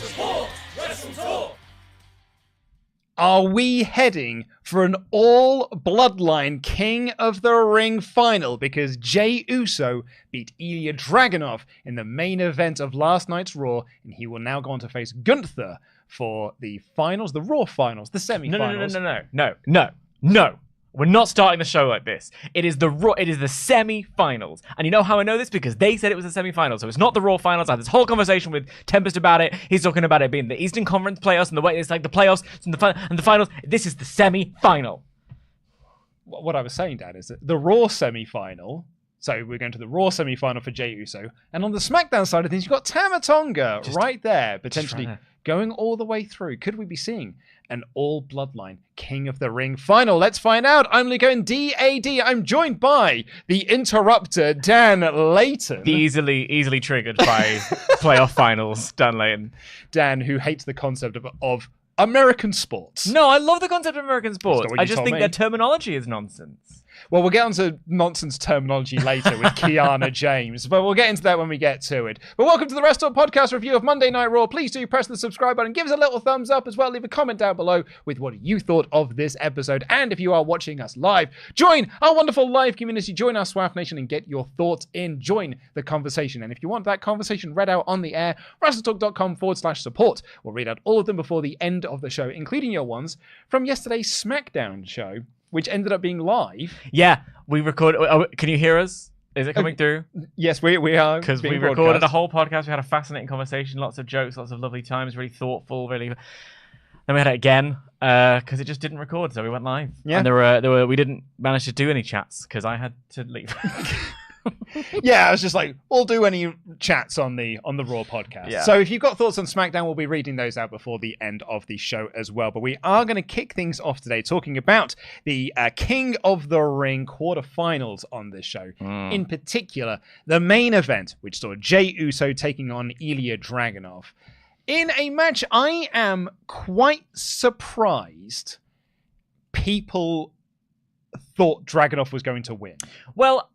Support WrestleTalk. Are we heading for an all Bloodline King of the Ring final? Because Jey Uso beat Ilja Dragunov in the main event of last night's Raw, and he will now go on to face Gunther for the finals, the Raw finals, the semi-finals. No. We're not starting the show like this. It is the semi-finals. And you know how I know this? Because they said it was the semi-finals. So it's not the Raw finals. I had this whole conversation with Tempest about it. He's talking about it being the Eastern Conference playoffs and the way it's like the playoffs and the finals. This is the semi-final. What I was saying, Dad, is that the Raw semi-final, so we're going to the Raw semi-final for Jey Uso, and on the SmackDown side of things, you've got Tama Tonga right there, potentially going all the way through. Could we be seeing an all Bloodline King of the Ring final? Let's find out. I'm going DAD. I'm joined by the interrupter, Dan Layton. Easily triggered by playoff finals, Dan Layton. Dan, who hates the concept of American sports. No, I love the concept of American sports. I just think their terminology is nonsense. Well, we'll get onto nonsense terminology later with Kiana James, but we'll get into that when we get to it. But welcome to the WrestleTalk podcast review of Monday Night Raw. Please do press the subscribe button, give us a little thumbs up as well. Leave a comment down below with what you thought of this episode. And if you are watching us live, join our wonderful live community, join our SWAF Nation and get your thoughts in. Join the conversation. And if you want that conversation read out on the air, WrestleTalk.com/support. We'll read out all of them before the end of the show, including your ones from yesterday's SmackDown show, which ended up being live. Yeah, we recorded. Oh, can you hear us? Is it coming through? Yes, we are. Because we recorded a whole podcast. We had a fascinating conversation, lots of jokes, lots of lovely times, really thoughtful, really. Then we had it again because it just didn't record, so we went live. Yeah, and we didn't manage to do any chats because I had to leave. Yeah, I was just like, we'll do any chats on the Raw podcast. Yeah. So if you've got thoughts on SmackDown, we'll be reading those out before the end of the show as well. But we are going to kick things off today talking about the King of the Ring quarterfinals on this show. In particular, the main event, which saw Jey Uso taking on Ilja Dragunov. In a match, I am quite surprised people thought Dragunov was going to win. Well,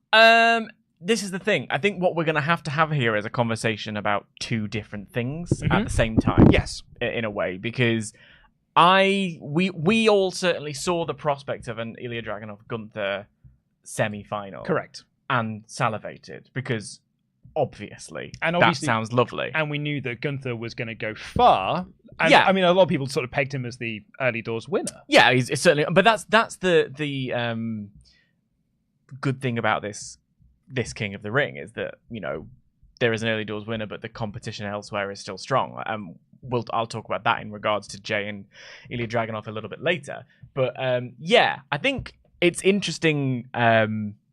this is the thing. I think what we're going to have here is a conversation about two different things at the same time. Yes, in a way, because we all certainly saw the prospect of an Ilja Dragunov Gunther semi-final. Correct. And salivated because obviously that sounds lovely. And we knew that Gunther was going to go far. And, yeah, I mean, a lot of people sort of pegged him as the early doors winner. Yeah, it's certainly. But that's the good thing about this King of the Ring is that, you know, there is an early doors winner, but the competition elsewhere is still strong. I'll talk about that in regards to Jey and Ilja Dragunov a little bit later. But yeah, I think it's interesting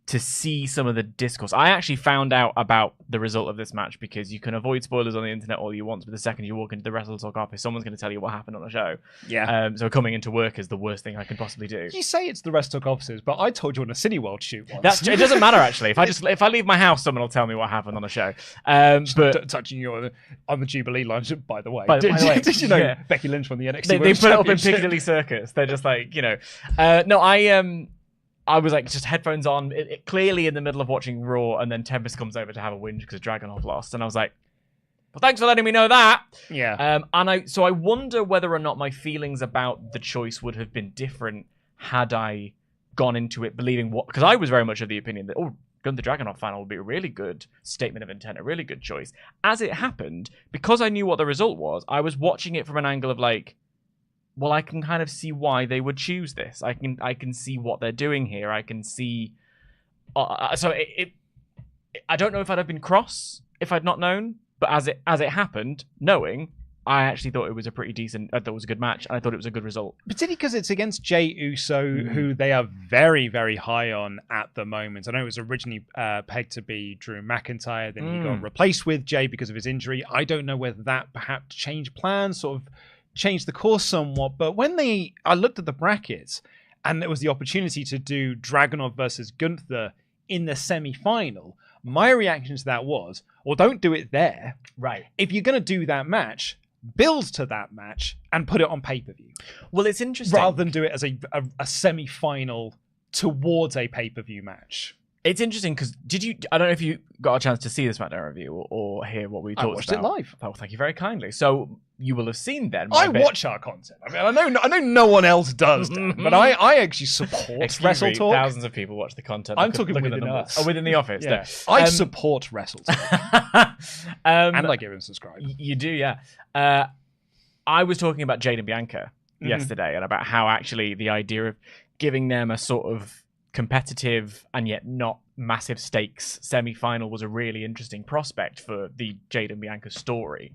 to see some of the discourse. I actually found out about the result of this match because you can avoid spoilers on the internet all you want, but the second you walk into the WrestleTalk office, someone's going to tell you what happened on the show. Yeah. So coming into work is the worst thing I can possibly do. You say it's the WrestleTalk offices, but I told you on a Cineworld shoot once. It doesn't matter actually. If I leave my house, someone will tell me what happened on the show. But touching you on the Jubilee line, by the way. Did you know Becky Lynch won the NXT? They put it up in Piccadilly Circus. They're just like, you know. I was like just headphones on, clearly in the middle of watching Raw, and then Tempest comes over to have a whinge because Dragunov lost, and I was like, "Well, thanks for letting me know that." Yeah. So I wonder whether or not my feelings about the choice would have been different had I gone into it believing because I was very much of the opinion that Gunther Dragunov final would be a really good statement of intent, a really good choice. As it happened, because I knew what the result was, I was watching it from an angle of like, well, I can kind of see why they would choose this. I can see what they're doing here. I can see. I don't know if I'd have been cross if I'd not known, but as it happened, knowing, I actually thought it was a pretty decent. I thought it was a good match, and I thought it was a good result. Particularly because it's against Jey Uso, who they are very, very high on at the moment. I know it was originally pegged to be Drew McIntyre, then he got replaced with Jey because of his injury. I don't know whether that perhaps changed plans, sort of changed the course somewhat, but when I looked at the brackets and there was the opportunity to do Dragunov versus Gunther in the semi-final, my reaction to that was, well, don't do it there. Right. If you're going to do that match, build to that match and put it on pay-per-view. Well, it's interesting. Rather than do it as a semi-final towards a pay-per-view match. It's interesting because I don't know if you got a chance to see the SmackDown review or hear what we talked about. I watched it live. Oh, thank you very kindly. So you will have seen then. I watch our content. I mean, I know no one else does, Dan, but I actually support WrestleTalk. Thousands of people watch the content. I'm talking within us. Oh, within the office. Yeah. No. I support WrestleTalk. And I give him subscribe. You do, yeah. I was talking about Jade and Bianca yesterday and about how actually the idea of giving them a sort of competitive and yet not massive stakes semi-final was a really interesting prospect for the Jade and Bianca story,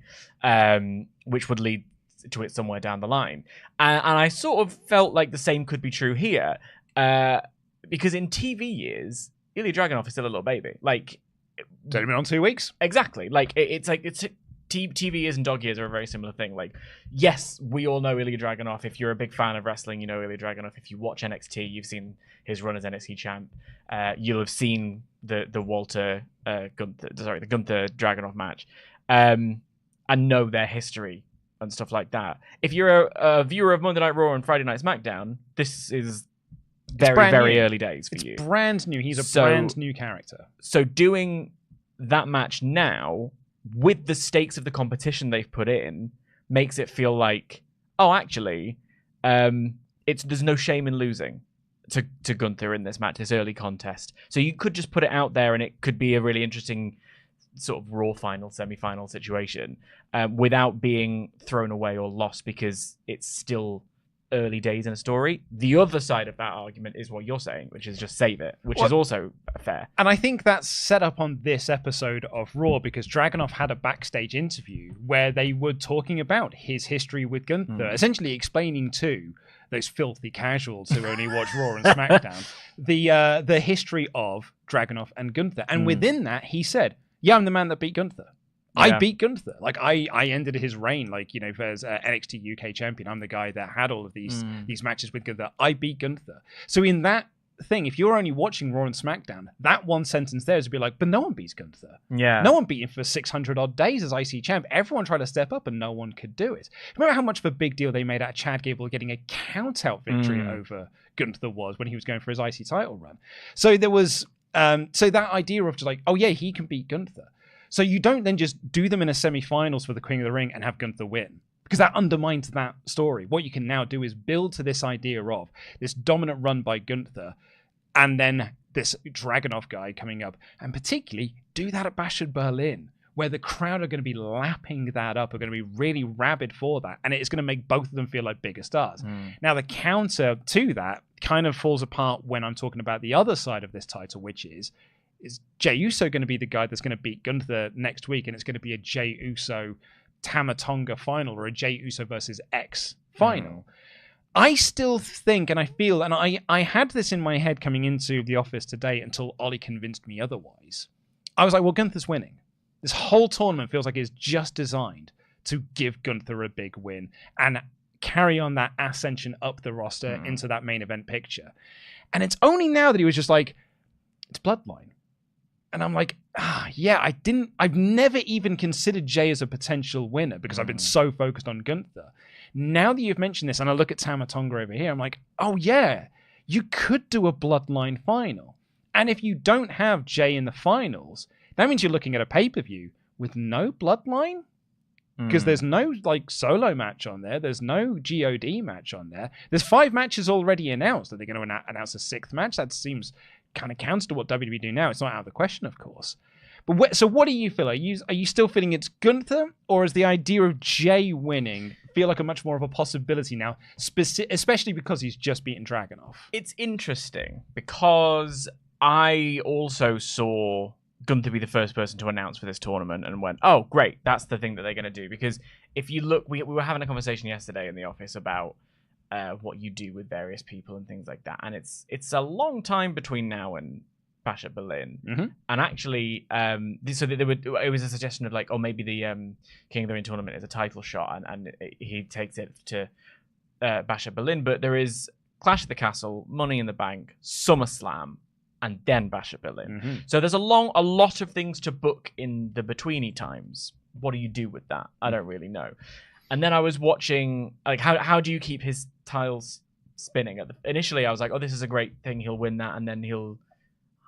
which would lead to it somewhere down the line. And I sort of felt like the same could be true here, because in TV years, Ilja Dragunov is still a little baby. Like, it's only been on 2 weeks. Exactly. Like it's TV years and dog years are a very similar thing. Like, yes, we all know Ilja Dragunov. If you're a big fan of wrestling, you know Ilja Dragunov. If you watch NXT, you've seen his run as NXT champ. You'll have seen the Gunther Dragunov match, and know their history and stuff like that. If you're a viewer of Monday Night Raw and Friday Night SmackDown, this is very early days for you. It's brand new. He's a brand new character. So doing that match now, with the stakes of the competition they've put in, makes it feel like, oh, actually, there's no shame in losing to Gunther in this match, this early contest. So you could just put it out there and it could be a really interesting sort of Raw final, semi-final situation, without being thrown away or lost because it's still early days in a story. The other side of that argument is what you're saying, which is just save it, which is also fair. And I think that's set up on this episode of Raw because Dragunov had a backstage interview where they were talking about his history with Gunther, essentially explaining to those filthy casuals who only watch Raw and SmackDown the history of Dragunov and Gunther. And within that, he said, yeah, I'm the man that beat Gunther. I beat Gunther. Like, I ended his reign, like, you know, as NXT UK champion. I'm the guy that had all of these matches with Gunther. I beat Gunther. So in that thing, if you're only watching Raw and SmackDown, that one sentence there is to be like, but no one beats Gunther. Yeah. No one beat him for 600 odd days as IC champ. Everyone tried to step up and no one could do it. Remember how much of a big deal they made out of Chad Gable getting a count-out victory over Gunther was when he was going for his IC title run. So there was, so that idea of just like, oh yeah, he can beat Gunther. So you don't then just do them in a semi-finals for the Queen of the Ring and have Gunther win, because that undermines that story. What you can now do is build to this idea of this dominant run by Gunther and then this Dragunov guy coming up, and particularly do that at Bash at Berlin, where the crowd are going to be lapping that up, are going to be really rabid for that, and it's going to make both of them feel like bigger stars. Now, the counter to that kind of falls apart when I'm talking about the other side of this title, which is Jey Uso going to be the guy that's going to beat Gunther next week, and it's going to be a Jey Uso Tama Tonga final or a Jey Uso versus X final. I still think, and I feel, and I had this in my head coming into the office today until Ollie convinced me otherwise. I was like, well, Gunther's winning. This whole tournament feels like it's just designed to give Gunther a big win and carry on that ascension up the roster into that main event picture. And it's only now that he was just like, it's Bloodline. And I'm like, yeah, I've never even considered Jey as a potential winner because I've been so focused on Gunther. Now that you've mentioned this and I look at Tama Tonga over here, I'm like, oh yeah, you could do a Bloodline final. And if you don't have Jey in the finals, that means you're looking at a pay-per-view with no Bloodline? Because there's no like solo match on there. There's no GOD match on there. There's 5 matches already announced. Are they going to announce a 6th match? That seems kind of counter to what WWE do now. It's not out of the question, of course. But so what do you feel? Are you still feeling it's Gunther, or is the idea of Jey winning feel like a much more of a possibility now, especially because he's just beaten Dragunov? It's interesting because I also saw Gunther be the first person to announce for this tournament and went, oh, great, that's the thing that they're going to do. Because if you look, we were having a conversation yesterday in the office about what you do with various people and things like that. And it's a long time between now and Bash at Berlin. And actually, so it was a suggestion of like, oh, maybe the King of the Ring tournament is a title shot and he takes it to Bash at Berlin. But there is Clash at the Castle, Money in the Bank, SummerSlam, and then Bash at Berlin. So there's a lot of things to book in the betweeny times. What do you do with that? I don't really know. And then I was watching, like, how do you keep his tiles spinning? Initially, I was like, oh, this is a great thing. He'll win that, and then he'll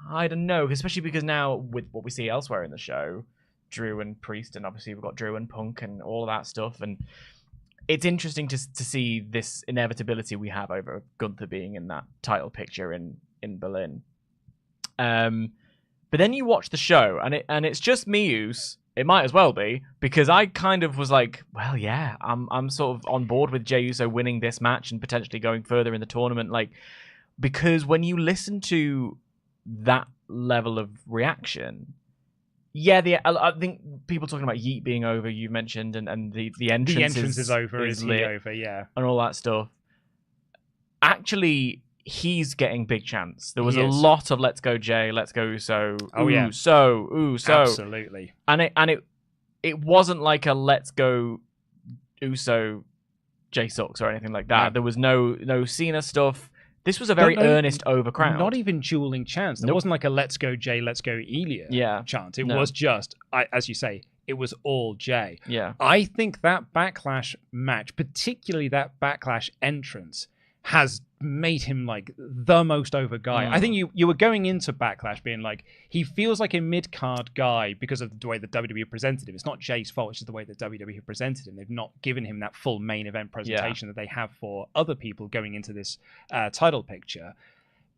I don't know, especially because now with what we see elsewhere in the show, Drew and Priest, and obviously we've got Drew and Punk and all of that stuff, and it's interesting to see this inevitability we have over Gunther being in that title picture in Berlin. But then you watch the show, and it's just Mius. It might as well be, because I kind of was like, well, yeah, I'm sort of on board with Jey Uso winning this match and potentially going further in the tournament, like, because when you listen to that level of reaction, yeah, I think people talking about Yeet being over, you mentioned, and the entrance, the entrance is over, is he over, yeah, and all that stuff. Actually, he's getting big chance. There was a lot of "Let's go Jey, let's go Uso." Oh yeah, Uso, absolutely. And it wasn't like a "Let's go Uso, Jey sucks" or anything like that. No. There was no Cena stuff. This was a very earnest over crowd. Not even dueling chants. There wasn't like a "Let's go Jey, let's go Ilja" chant. It was just, as you say, it was all Jey. Yeah. I think that Backlash match, particularly that Backlash entrance, has made him like the most over guy. I think you were going into Backlash being like, he feels like a mid-card guy because of the way the WWE presented him. It's not Jay's fault, it's just the way that WWE presented him. They've not given him that full main event presentation that they have for other people going into this title picture.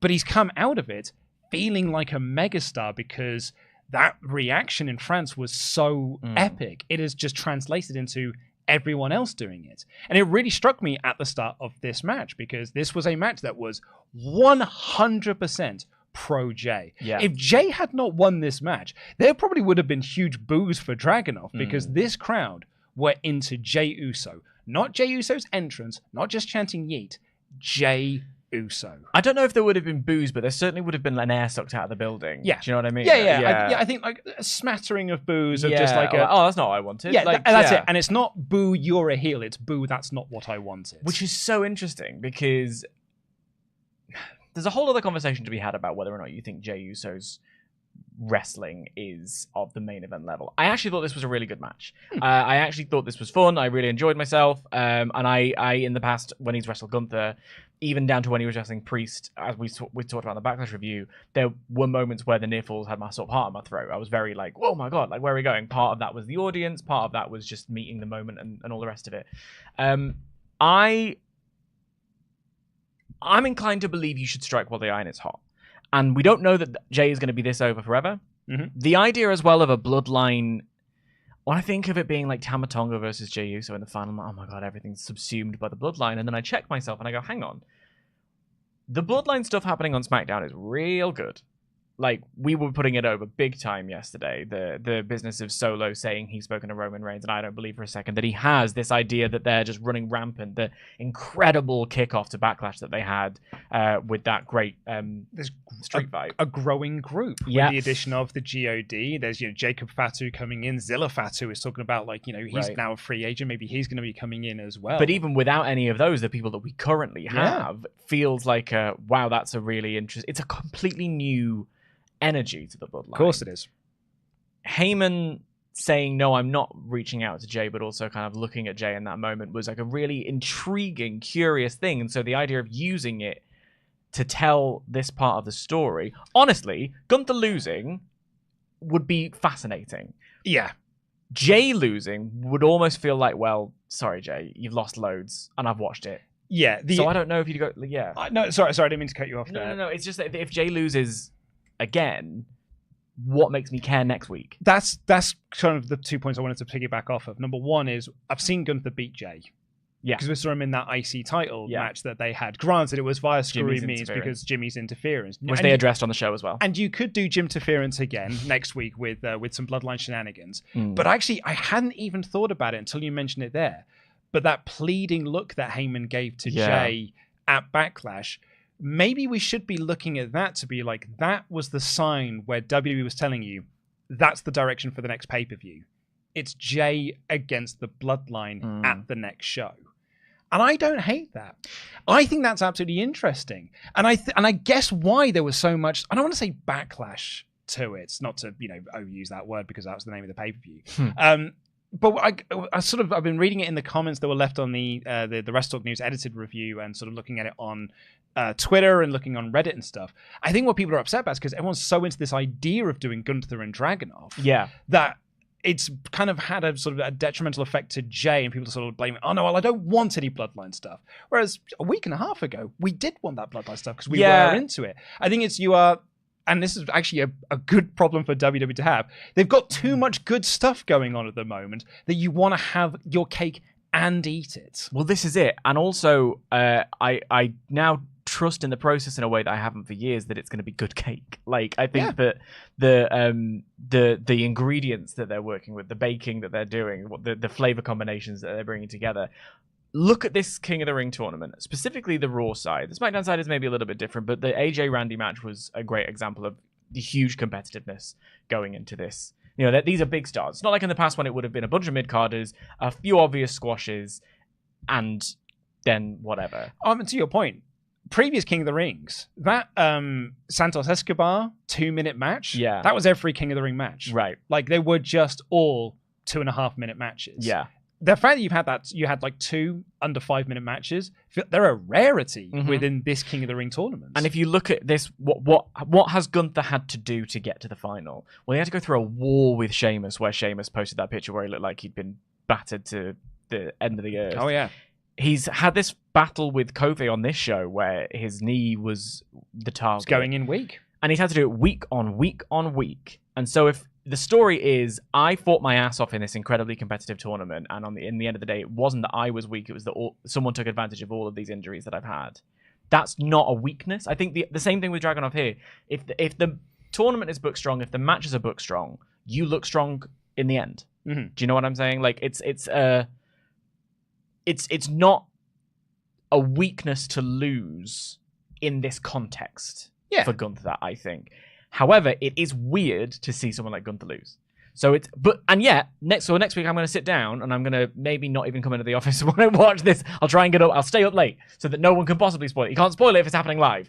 But he's come out of it feeling like a megastar because that reaction in France was so epic. It has just translated into everyone else doing it. And it really struck me at the start of this match because this was a match that was 100% pro Jey. Yeah. If Jey had not won this match, there probably would have been huge boos for Dragunov because this crowd were into Jey Uso. Not Jey Uso's entrance, not just chanting Yeet, Jey Uso. I don't know if there would have been boos, but there certainly would have been an air sucked out of the building. Yeah. Do you know what I mean? Yeah. I think like a smattering of boos of just like oh, that's not what I wanted. Yeah, like, that's it. And it's not boo, you're a heel. It's boo, that's not what I wanted. Which is so interesting because there's a whole other conversation to be had about whether or not you think Jey Uso's wrestling is of the main event level. I actually thought this was a really good match. I actually thought this was fun. I really enjoyed myself. And I in the past, when he's wrestled Gunther, even down to when he was wrestling Priest, as we talked about in the Backlash review, there were moments where the near falls had my sort of heart in my throat. I was very like, oh my God, like, where are we going? Part of that was the audience. Part of that was just meeting the moment and all the rest of it. I'm inclined to believe you should strike while the iron is hot. And we don't know that Jey is going to be this over forever. The idea as well of a bloodline, when I think of it being like Tama Tonga versus Jey Uso in the final, I'm like, oh my God, everything's subsumed by the bloodline. And then I check myself and I go, hang on. The bloodline stuff happening on SmackDown is real good. Like, we were putting it over big time yesterday. The business of Solo saying he's spoken to Roman Reigns, and I don't believe for a second that he has this idea that they're just running rampant. The incredible kickoff to Backlash that they had with that great street fight. A growing group with the addition of the GOD. There's Jacob Fatu coming in. Zilla Fatu is talking about he's now a free agent. Maybe he's going to be coming in as well. But even without any of those, the people that we currently have feels like wow, that's a really interesting. It's a completely new energy to the bloodline. Of course it is. Heyman saying, no, I'm not reaching out to Jey, but also kind of looking at Jey in that moment was like a really intriguing, curious thing. And so the idea of using it to tell this part of the story, honestly, Gunther losing would be fascinating. Yeah. Jey losing would almost feel like, well, sorry, Jey, you've lost loads and I've watched it. Yeah. So I don't know if you'd go, no, sorry, I didn't mean to cut you off there. No, it's just that if Jey loses again, what makes me care next week? That's kind of the 2 points I wanted to piggyback off of. Number one is I've seen Gunther beat Jey. Yeah. Because we saw him in that IC title match that they had. Granted, it was via screwy means because Jimmy's interference. Which they addressed on the show as well. And you could do Jim interference again next week with some Bloodline shenanigans. But actually, I hadn't even thought about it until you mentioned it there. But that pleading look that Heyman gave to Jey at Backlash, maybe we should be looking at that to be like, that was the sign where WWE was telling you that's the direction for the next pay-per-view. It's Jey against the Bloodline at the next show. And I don't hate that. I think that's absolutely interesting. And I guess why there was so much, I don't want to say backlash to it, not to overuse that word because that was the name of the pay-per-view. But I've been reading it in the comments that were left on the WrestleTalk News edited review, and sort of looking at it on Twitter and looking on Reddit and stuff. I think what people are upset about is because everyone's so into this idea of doing Gunther and Dragunov, that it's kind of had a sort of a detrimental effect to Jey, and people sort of blame it. Oh no, well, I don't want any Bloodline stuff. Whereas a week and a half ago, we did want that Bloodline stuff because we were into it. I think and this is actually a good problem for WWE to have. They've got too much good stuff going on at the moment that you want to have your cake and eat it. Well, this is it. And also, I now trust in the process in a way that I haven't for years, that it's going to be good cake. Like, I think that the ingredients that they're working with, the baking that they're doing, the flavor combinations that they're bringing together. Look at this King of the Ring tournament, specifically the Raw side. The SmackDown side is maybe a little bit different, but the AJ Randy match was a great example of the huge competitiveness going into this. You know, these are big stars. It's not like in the past when it would have been a bunch of mid-carders, a few obvious squashes, and then whatever. To your point, previous King of the Rings, that Santos Escobar 2-minute match, that was every King of the Ring match. Right. Like, they were just all 2.5-minute matches. Yeah. The fact that you had like 2 under 5-minute matches, they're a rarity within this King of the Ring tournament. And if you look at this, what has Gunther had to do to get to the final? Well, he had to go through a war with Sheamus, where Sheamus posted that picture where he looked like he'd been battered to the end of the earth. Oh, yeah. He's had this battle with Kofi on this show where his knee was the target. It's going in weak. And he's had to do it week on week on week. And so if the story is, I fought my ass off in this incredibly competitive tournament, and in the end of the day, it wasn't that I was weak, it was that someone took advantage of all of these injuries that I've had. That's not a weakness. I think the same thing with Dragunov here. If the tournament is booked strong, if the matches are booked strong, you look strong in the end. Do you know what I'm saying? Like, it's not a weakness to lose in this context for Gunther, I think. However, it is weird to see someone like Gunther lose. So next week I'm going to sit down and I'm going to maybe not even come into the office when I watch this. I'll try and get up. I'll stay up late so that no one can possibly spoil it. You can't spoil it if it's happening live.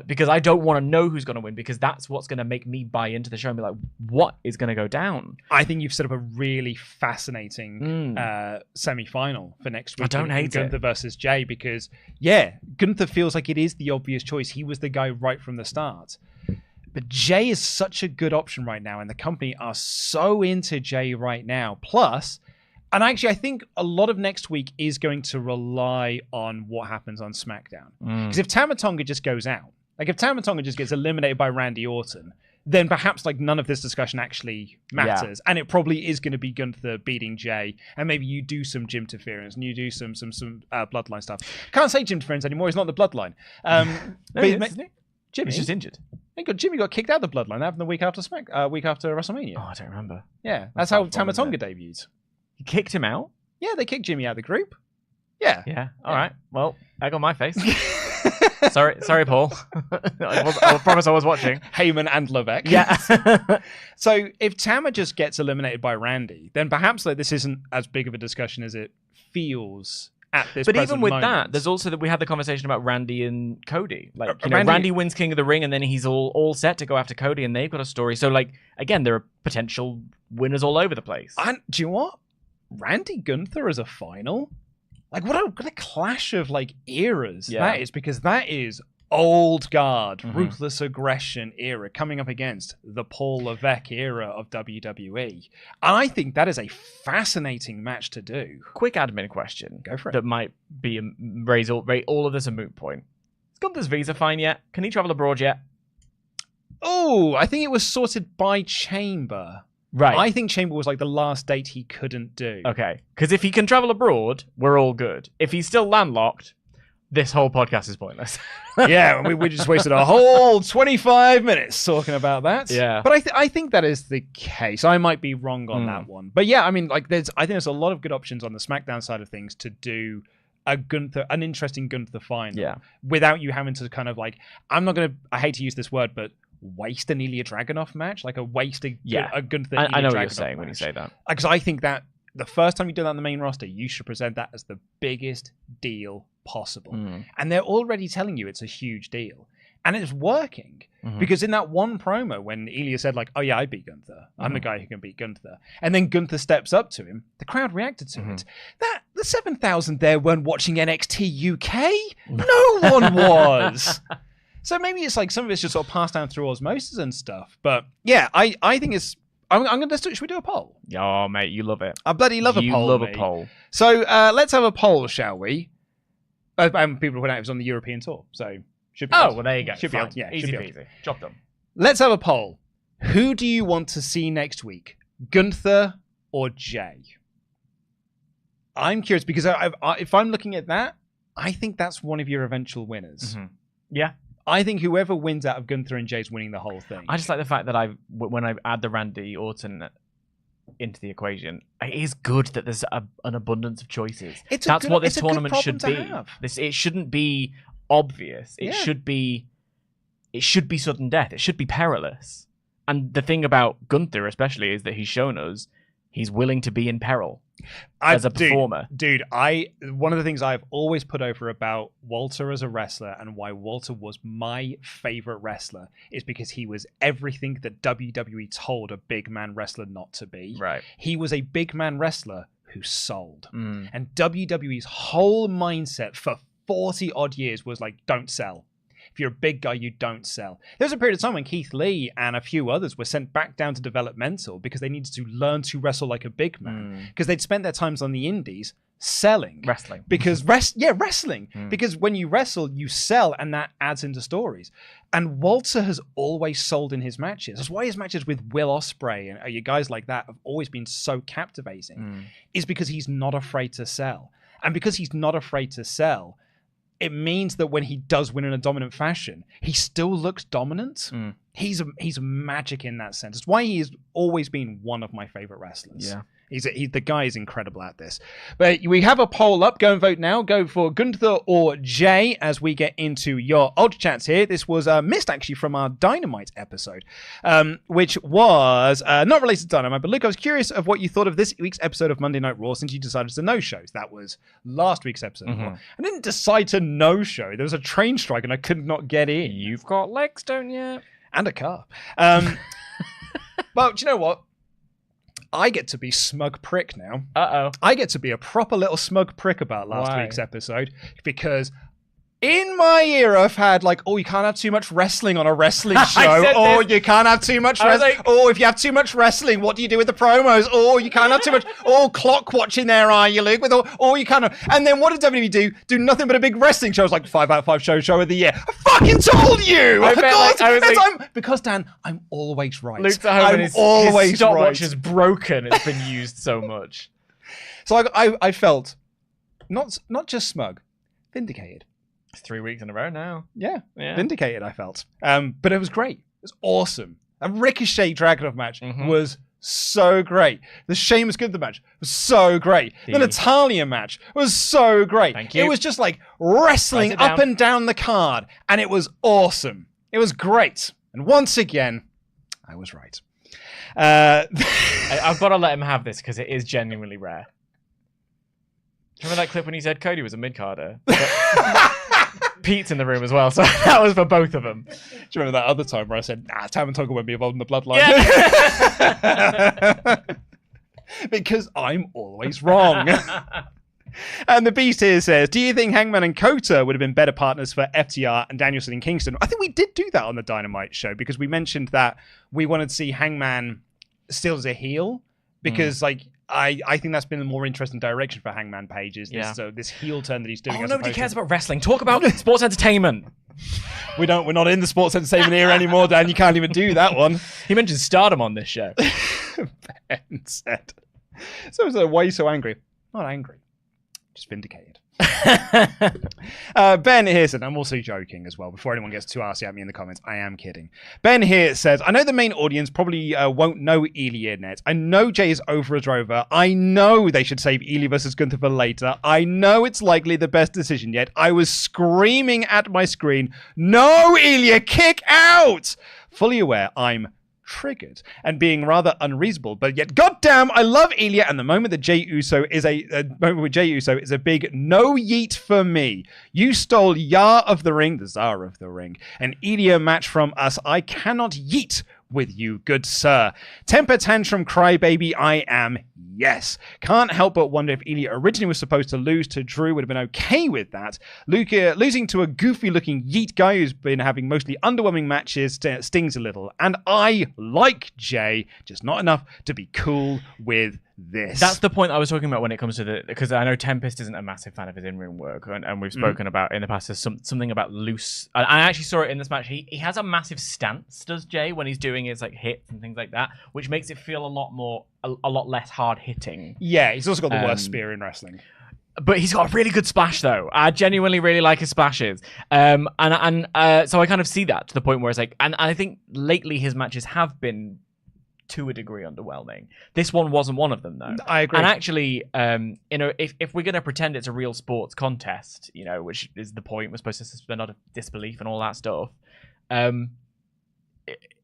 Because I don't want to know who's going to win, because that's what's going to make me buy into the show and be like, what is going to go down? I think you've set up a really fascinating semi-final for next week. I don't hate Gunther it. versus Jey, because Gunther feels like it is the obvious choice. He was the guy right from the start. But Jey is such a good option right now, and the company are so into Jey right now. Plus, and actually, I think a lot of next week is going to rely on what happens on SmackDown. Because if Tama Tonga just goes out, like if Tama Tonga just gets eliminated by Randy Orton, then perhaps like none of this discussion actually matters. And it probably is going to be Gunther beating Jey, and maybe you do some gym interference and you do some Bloodline stuff. Can't say gym interference anymore. He's not the Bloodline. Jimmy, He's just injured. Jimmy got kicked out of the Bloodline. That happened the week after WrestleMania. Oh, I don't remember. Yeah, that's how Tama Tonga debuted. He kicked him out? Yeah, they kicked Jimmy out of the group. Yeah. Yeah. All right. Well, egg on my face. Sorry, Paul. I promise I was watching. Heyman and Levesque. Yeah. So if Tama just gets eliminated by Randy, then perhaps this isn't as big of a discussion as it feels. But even with that, there's also that we had the conversation about Randy and Cody. Like, Randy wins King of the Ring, and then he's all set to go after Cody, and they've got a story. So, like, again, there are potential winners all over the place. And do you know what? Randy Gunther as a final? Like, what a clash of like eras that is, because that is old guard, ruthless aggression era coming up against the Paul Levesque era of WWE. And I think that is a fascinating match to do. Quick admin question. Go for it. That might be raise all of this a moot point. Is Gunther's visa fine yet? Can he travel abroad yet? Oh, I think it was sorted by Chamber. Right. I think Chamber was like the last date he couldn't do. Okay. Because if he can travel abroad, we're all good. If he's still landlocked, this whole podcast is pointless. Yeah, we just wasted a whole 25 minutes talking about that. Yeah. But I think that is the case. I might be wrong on that one. But yeah, I mean, like, I think there's a lot of good options on the SmackDown side of things to do an interesting Gunther final without you having to kind of like, I hate to use this word, but waste an Ilja Dragunov match, like a Gunther. I know what you're saying when you say that. Because I think that the first time you do that on the main roster, you should present that as the biggest deal possible. And they're already telling you it's a huge deal. And it's working. Because in that one promo when Ilja said like, oh yeah, I beat Gunther. I'm the guy who can beat Gunther. And then Gunther steps up to him. The crowd reacted to it. The 7,000 there weren't watching NXT UK. No one was. So maybe it's like some of it's just sort of passed down through osmosis and stuff. But yeah, I think it's... I'm going to... Should we do a poll? Oh, mate, you love it. I bloody love a poll, You love mate. a poll. So let's have a poll, shall we? And people point out it was on the European tour, so... Should be Well, there you go. Should Fine. be Easy peasy. Job done. Let's have a poll. Who do you want to see next week? Gunther or Jey? I'm curious because if I'm looking at that, I think that's one of your eventual winners. Yeah. I think whoever wins out of Gunther and Jey's winning the whole thing. I just like the fact that when I add the Randy Orton into the equation, it is good that there's an abundance of choices. That's what this tournament should be. It shouldn't be obvious. It should be sudden death. It should be perilous. And the thing about Gunther especially is that he's shown us he's willing to be in peril as a performer. Dude, one of the things I've always put over about Walter as a wrestler and why Walter was my favorite wrestler is because he was everything that WWE told a big man wrestler not to be. Right. He was a big man wrestler who sold. And WWE's whole mindset for 40 odd years was like, don't sell. If you're a big guy, you don't sell. There was a period of time when Keith Lee and a few others were sent back down to developmental because they needed to learn to wrestle like a big man. Because they'd spent their times on the indies selling. Wrestling. Because wrestling. Because when you wrestle, you sell and that adds into stories. And Walter has always sold in his matches. That's why his matches with Will Ospreay and you guys like that have always been so captivating. Is because he's not afraid to sell. And because he's not afraid to sell, it means that when he does win in a dominant fashion, he still looks dominant. He's magic in that sense. It's why he has always been one of my favorite wrestlers. Yeah. The guy is incredible at this. But we have a poll up. Go and vote now. Go for Gunther or Jey as we get into your Ultrachats here. This was missed actually from our Dynamite episode, which was not related to Dynamite. But Luke, I was curious of what you thought of this week's episode of Monday Night Raw since you decided to no-show. That was last week's episode of Raw. I didn't decide to no-show. There was a train strike and I could not get in. You've got legs, don't you? And a car. But do you know what? I get to be smug prick now. I get to be a proper little smug prick about last week's episode because in my ear I've had like, oh, you can't have too much wrestling on a wrestling show. Or you can't have too much wrestling. Oh, if you have too much wrestling, what do you do with the promos? Oh, you can't have too much. Oh, clock watching there, are you, Luke? With all you kind of. And then what did WWE do? Do nothing but a big wrestling show. It's like 5 out of 5 show of the year. I fucking told you. Because Dan, I'm always right. Luke's at home and his stopwatch is broken. It's been used so much. So I felt not just smug, vindicated. 3 weeks in a row now. Yeah. Vindicated, I felt. But it was great. It was awesome. A Ricochet Dragunov match was so great. The Sheamus Gunther match was so great. The Natalya match was so great. Thank you. It was just like wrestling up and down the card, and it was awesome. It was great. And once again, I was right. I've got to let him have this because it is genuinely rare. Do you remember that clip when he said Cody was a mid-carder? Pete's in the room as well, so that was for both of them. Do you remember that other time where I said, Tama Tonga won't be involved in the Bloodline? Yeah. Because I'm always wrong. And the Beast here says, do you think Hangman and Kota would have been better partners for FTR and Danielson and Kingston? I think we did do that on the Dynamite show because we mentioned that we wanted to see Hangman still as a heel because I think that's been a more interesting direction for Hangman Page is this heel turn that he's doing. Oh, nobody cares about wrestling. Talk about sports entertainment. We're not in the sports entertainment era anymore, Dan. You can't even do that one. He mentioned Stardom on this show. Ben said. So why are you so angry? Not angry. Just vindicated. Ben here said, I'm also joking as well. Before anyone gets too arsy at me in the comments, I am kidding. Ben here says, I know the main audience probably won't know Ilja net. I know Jey is over as Rover. I know they should save Ilja versus Gunther for later. I know it's likely the best decision yet. I was screaming at my screen, no, Ilja, kick out! Fully aware I'm triggered and being rather unreasonable, but yet goddamn I love Ilja, and the moment that Jey Uso is a moment with Jey Uso is a big no yeet for me. You stole Yar of the Ring, the Tsar of the Ring, an Ilja match from us. I cannot yeet with you, good sir. Temper tantrum crybaby I am. Yes. Can't help but wonder if Ilja originally was supposed to lose to Drew, would have been okay with that. Losing to a goofy-looking yeet guy who's been having mostly underwhelming matches stings a little. And I like Jey, just not enough to be cool with this. That's the point I was talking about when it comes to because I know Tempest isn't a massive fan of his in-ring work, and we've spoken about in the past. There's something about loose. I actually saw it in this match. He has a massive stance, does Jey, when he's doing his like hits and things like that, which makes it feel a lot less hard hitting. Yeah, he's also got the worst spear in wrestling. But he's got a really good splash, though. I genuinely really like his splashes. So I kind of see that to the point where it's like, and I think lately his matches have been to a degree underwhelming. This one wasn't one of them, though. I agree. And actually, if we're going to pretend it's a real sports contest, which is the point, we're supposed to suspend our disbelief and all that stuff.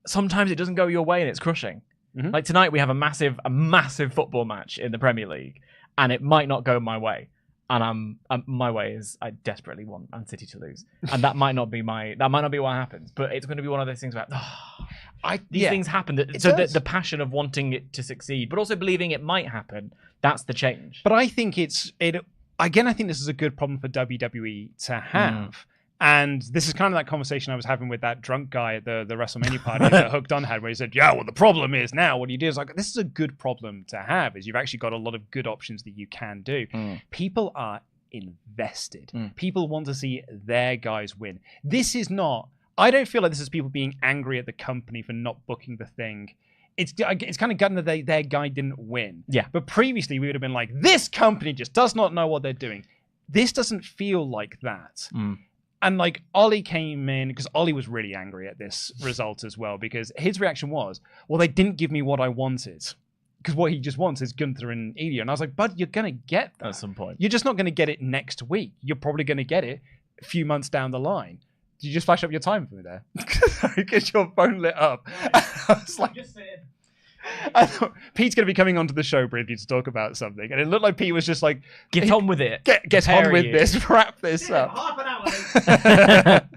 Sometimes it doesn't go your way and it's crushing. Mm-hmm. Like tonight, we have a massive football match in the Premier League, and it might not go my way. And my way is I desperately want Man City to lose, and that might not be what happens. But it's going to be one of those things about these things happen. The passion of wanting it to succeed, but also believing it might happen. That's the change. But I think I think this is a good problem for WWE to have. And this is kind of that conversation I was having with that drunk guy at the WrestleMania party that Hooked On had, where he said, yeah, well, the problem is now what you do is like, this is a good problem to have, is you've actually got a lot of good options that you can do. People are invested. People want to see their guys win. This is not, I don't feel like this is people being angry at the company for not booking the thing. It's kind of gutting that their guy didn't win. Yeah. But previously we would have been like, this company just does not know what they're doing. This doesn't feel like that. And like Ollie came in because Ollie was really angry at this result as well, because his reaction was, well, they didn't give me what I wanted. Because what he just wants is Gunther and Ilja. And I was like, bud, you're going to get that. At some point. You're just not going to get it next week. You're probably going to get it a few months down the line. Did you just flash up your time for me there? Sorry, because your phone lit up. I was like, just saying. I thought Pete's going to be coming onto the show briefly to talk about something, and it looked like Pete was just like, "Get on with it. Get on with this. Wrap this up." Half an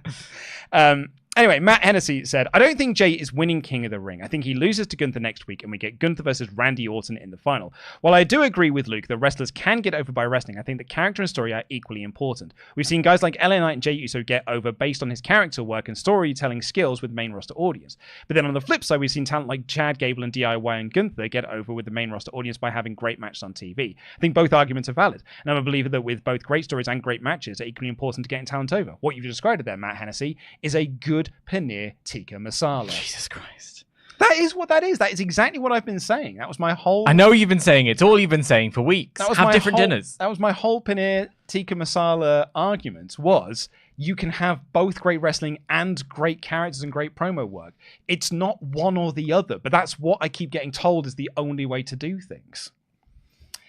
hour. Anyway, Matt Hennessy said, I don't think Jey is winning King of the Ring. I think he loses to Gunther next week and we get Gunther versus Randy Orton in the final. While I do agree with Luke that wrestlers can get over by wrestling, I think that character and story are equally important. We've seen guys like LA Knight and Jey Uso get over based on his character work and storytelling skills with the main roster audience. But then on the flip side, we've seen talent like Chad Gable and DIY and Gunther get over with the main roster audience by having great matches on TV. I think both arguments are valid. And I'm a believer that with both great stories and great matches are equally important to getting talent over. What you've described there, Matt Hennessy, is a good paneer tikka masala. Jesus Christ. That is what that is. That is exactly what I've been saying. That was my whole... I know you've been saying it. It's all you've been saying for weeks. Have different dinners. That was my whole paneer tikka masala argument, was you can have both great wrestling and great characters and great promo work. It's not one or the other, but that's what I keep getting told is the only way to do things.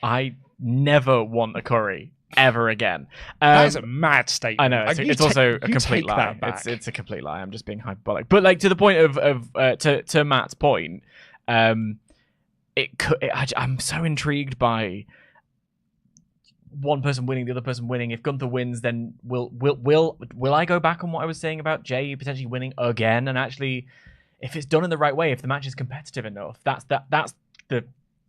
I never want a curry ever again. That is a mad statement. I know. It's also a complete lie. It's a complete lie. I'm just being hyperbolic. But like to the point of to Matt's point, I'm so intrigued by one person winning, the other person winning. If Gunther wins, then will I go back on what I was saying about Jey potentially winning again? And actually, if it's done in the right way, if the match is competitive enough, that's the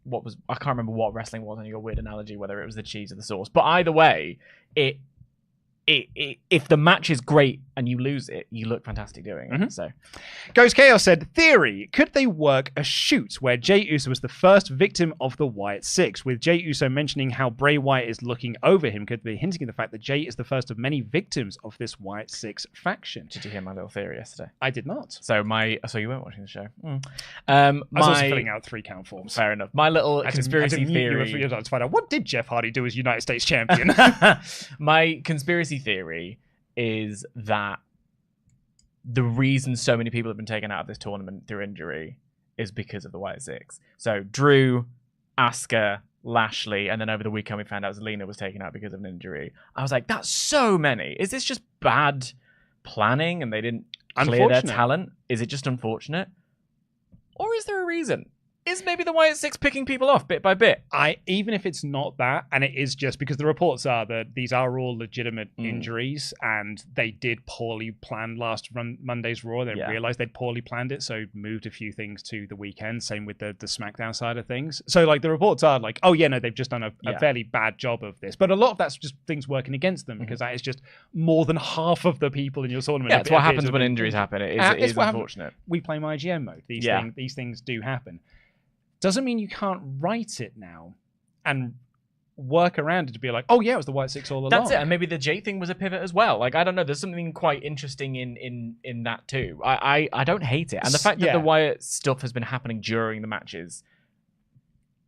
what was, I can't remember what wrestling was on your weird analogy, whether it was the cheese or the sauce. But either way, if the match is great and you lose it, you look fantastic doing it. So, Ghost Chaos said, theory, could they work a shoot where Jey Uso was the first victim of the Wyatt Six? With Jey Uso mentioning how Bray Wyatt is looking over him, could they be hinting at the fact that Jey is the first of many victims of this Wyatt Six faction? Did you hear my little theory yesterday? I did not. So you weren't watching the show. I was also filling out 3 count forms. Fair enough. My little conspiracy theory. You were to find out, what did Jeff Hardy do as United States champion? My conspiracy theory is that the reason so many people have been taken out of this tournament through injury is because of the Wyatt Six. So Drew, Asuka, Lashley, and then over the weekend we found out Zelina was taken out because of an injury. I was like, that's so many. Is this just bad planning and they didn't clear their talent? Is it just unfortunate? Or is there a reason? Is maybe the Wyatt Six picking people off bit by bit? Even if it's not that, and it is just because the reports are that these are all legitimate injuries, and they did poorly plan last Monday's Raw. They realized they'd poorly planned it, so moved a few things to the weekend. Same with the SmackDown side of things. So like the reports are like, oh yeah, no, they've just done a fairly bad job of this. But a lot of that's just things working against them because that is just more than half of the people in your tournament. Yeah, it's what happens when injuries happen. It is unfortunate. We play my IGN mode. These things do happen. Doesn't mean you can't write it now and work around it to be like, oh yeah, it was the Wyatt Six all along. That's it. And maybe the Jey thing was a pivot as well. Like, I don't know. There's something quite interesting in that too. I don't hate it. And the fact that the Wyatt stuff has been happening during the matches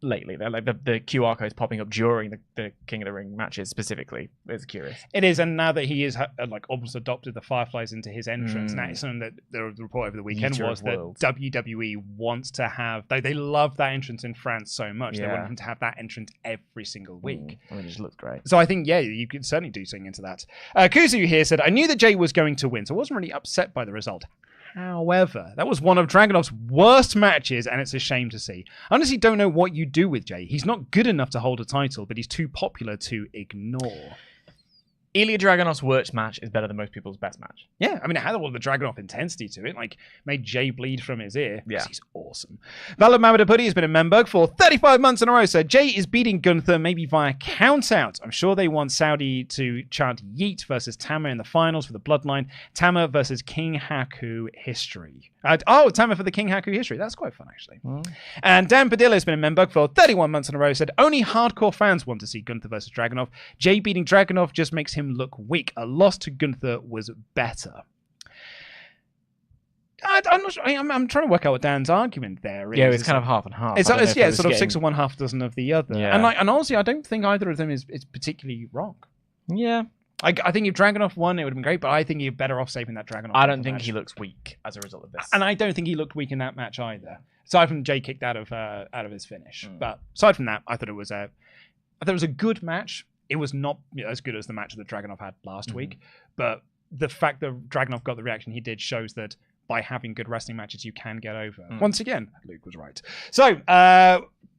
lately, they're like the QR codes popping up during the King of the Ring matches specifically is curious. It is, and now that he is like almost adopted the Fireflies into his entrance, now it's something that the report over the weekend was that WWE wants to have. They love that entrance in France so much. They want him to have that entrance every single week. I mean, it just looks great. So I think you could certainly do something into that. Kuzu here said, I knew that Jey was going to win, so I wasn't really upset by the result. However, that was one of Dragunov's worst matches, and it's a shame to see. I honestly don't know what you do with Jey. He's not good enough to hold a title, but he's too popular to ignore. Ilja Dragunov's worst match is better than most people's best match. Yeah, I mean, it had all the Dragunov intensity to it. Like, made Jey bleed from his ear. Yeah. He's awesome. Valid Mamadapudi has been in Memberg for 35 months in a row. So Jey is beating Gunther, maybe via count-out. I'm sure they want Saudi to chant Yeet versus Tama in the finals for the Bloodline. Tama versus King Haku history. Tama for the King Haku history. That's quite fun, actually. And Dan Padilla has been in Memberg for 31 months in a row. Said, only hardcore fans want to see Gunther versus Dragunov. Jey beating Dragunov just makes him look weak. A loss to Gunther was better. I'm not sure. I'm trying to work out what Dan's argument there is. Yeah, it's kind of half and half. It's sort of 6 of one, half a dozen of the other. Yeah. And honestly, I don't think either of them is particularly wrong. Yeah. I think if Dragunov won, it would have been great, but I think you're better off saving that Dragunov. I don't think he looks weak as a result of this. And I don't think he looked weak in that match either. Aside from Jey kicked out of his finish. But aside from that, I thought it was a good match. It was not as good as the match that Dragunov had last week, but the fact that Dragunov got the reaction he did shows that by having good wrestling matches, you can get over. Once again, Luke was right. So,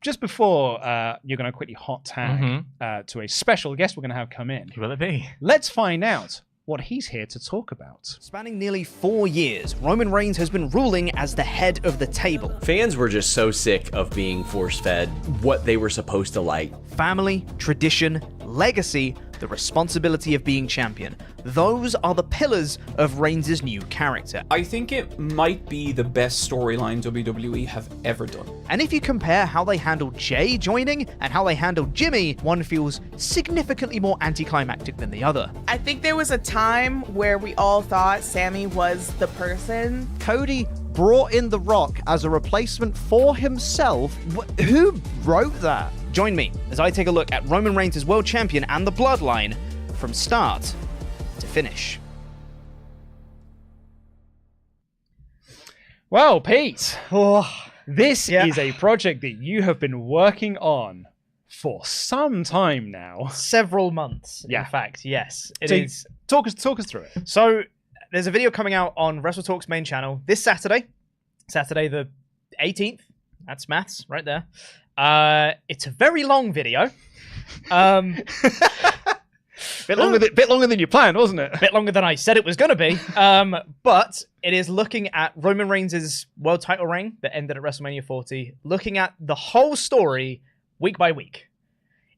just before you're going to quickly hot tag to a special guest we're going to have come in. Who will it be? Let's find out what he's here to talk about. Spanning nearly 4 years, Roman Reigns has been ruling as the head of the table. Fans were just so sick of being force-fed what they were supposed to like. Family, tradition, legacy, the responsibility of being champion. Those are the pillars of Reigns' new character. I think it might be the best storyline WWE have ever done. And if you compare how they handled Jey joining and how they handled Jimmy, one feels significantly more anticlimactic than the other. I think there was a time where we all thought Sami was the person. Cody brought in The Rock as a replacement for himself. Who wrote that? Join me as I take a look at Roman Reigns as world champion and the Bloodline from start to finish. Well, Pete, this is a project that you have been working on for some time now. Several months, in fact, yes. It is. Talk us through it. So, there's a video coming out on WrestleTalk's main channel this Saturday the 18th. That's maths right there. It's a very long video. Bit longer than you planned, wasn't it? A bit longer than I said it was going to be. But it is looking at Roman Reigns' world title reign that ended at WrestleMania 40, looking at the whole story week by week.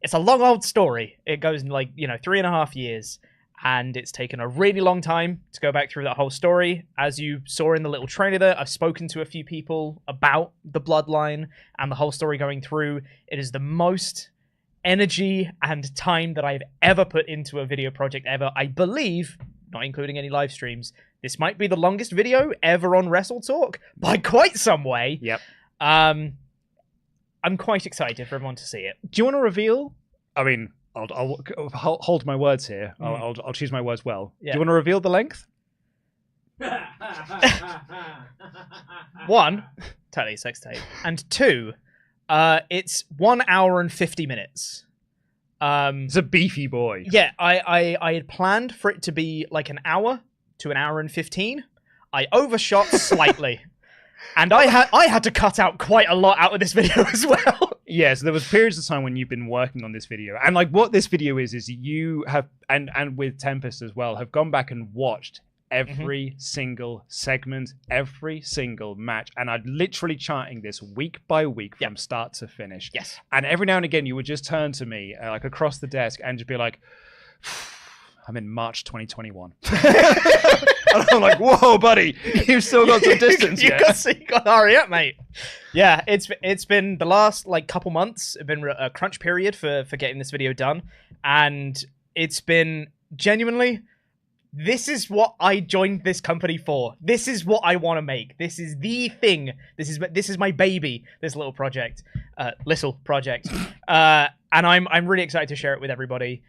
It's a long old story. It goes in 3.5 years. And it's taken a really long time to go back through that whole story. As you saw in the little trailer there, I've spoken to a few people about the Bloodline and the whole story going through. It is the most energy and time that I've ever put into a video project ever. I believe, not including any live streams, this might be the longest video ever on WrestleTalk by quite some way. Yep. I'm quite excited for everyone to see it. Do you want to reveal? I mean, I'll hold my words here. I'll choose my words well. Yeah. Do you want to reveal the length? One, totally sex tape. And two, it's 1 hour and 50 minutes. It's a beefy boy. Yeah, I had planned for it to be like an hour to an hour and 15. I overshot slightly. And I had to cut out quite a lot out of this video as well. Yeah, so there was periods of time when you've been working on this video. And like what this video is you have, and with Tempest as well, have gone back and watched every single segment, every single match. And I'd literally charting this week by week from start to finish. Yes. And every now and again, you would just turn to me like across the desk and just be like, I'm in March 2021. And I'm like, whoa, buddy, you've still got some distance. You got to hurry up, mate. Yeah, it's been the last like couple months. It's been a crunch period for getting this video done, and it's been genuinely. This is what I joined this company for. This is what I want to make. This is the thing. This is my baby. This little project, and I'm really excited to share it with everybody.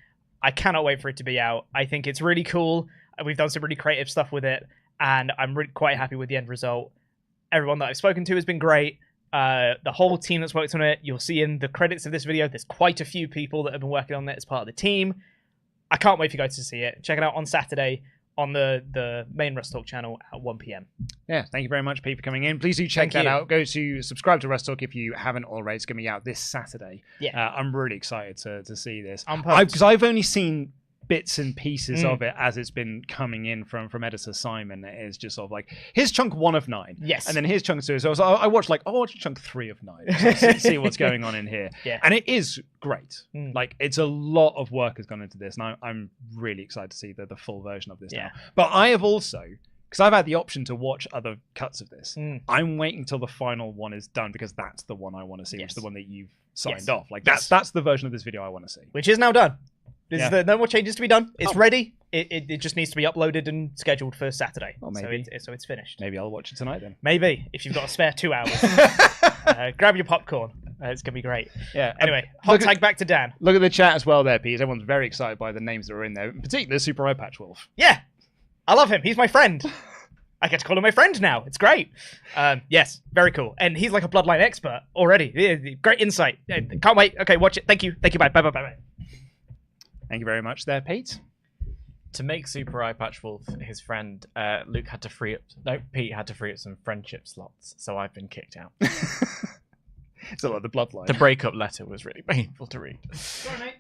I cannot wait for it to be out. I think it's really cool. We've done some really creative stuff with it, and I'm really quite happy with the end result. Everyone that I've spoken to has been great. The whole team that's worked on it, you'll see in the credits of this video, there's quite a few people that have been working on it as part of the team. I can't wait for you guys to see it. Check it out on Saturday on the main WrestleTalk channel at 1 p.m. Yeah, thank you very much, Pete, for coming in. Please do check that out. Go to subscribe to WrestleTalk if you haven't already. It's going to be out this Saturday. Yeah, I'm really excited to see this. Because I've only seen bits and pieces of it as it's been coming in from editor Simon. It's just sort of like, here's chunk 1 of 9. Yes. And then here's chunk 2. So I watched chunk 3 of 9. So see what's going on in here. Yeah. And it is great. Like, it's a lot of work has gone into this. And I'm really excited to see the full version of this now. But I have also, because I've had the option to watch other cuts of this, I'm waiting till the final one is done because that's the one I want to see, which is the one that you've signed off. Like, that's the version of this video I want to see. Which is now done. There's no more changes to be done. It's ready. It just needs to be uploaded and scheduled for Saturday. Or maybe. So it's finished. Maybe I'll watch it tonight then. Maybe, if you've got a spare 2 hours. Grab your popcorn. It's going to be great. Yeah. Anyway, hot tag back to Dan. Look at the chat as well there, Pete. Everyone's very excited by the names that are in there, in particular Super Eye Patch Wolf. Yeah. I love him. He's my friend. I get to call him my friend now. It's great. Yes, very cool. And he's like a Bloodline expert already. Yeah, great insight. Can't wait. Okay, watch it. Thank you. Bye. Bye. Thank you very much there, Pete. To make Super Eye Patch Wolf his friend, Pete had to free up some friendship slots, so I've been kicked out. It's like the Bloodline. The breakup letter was really painful to read. Sorry, mate.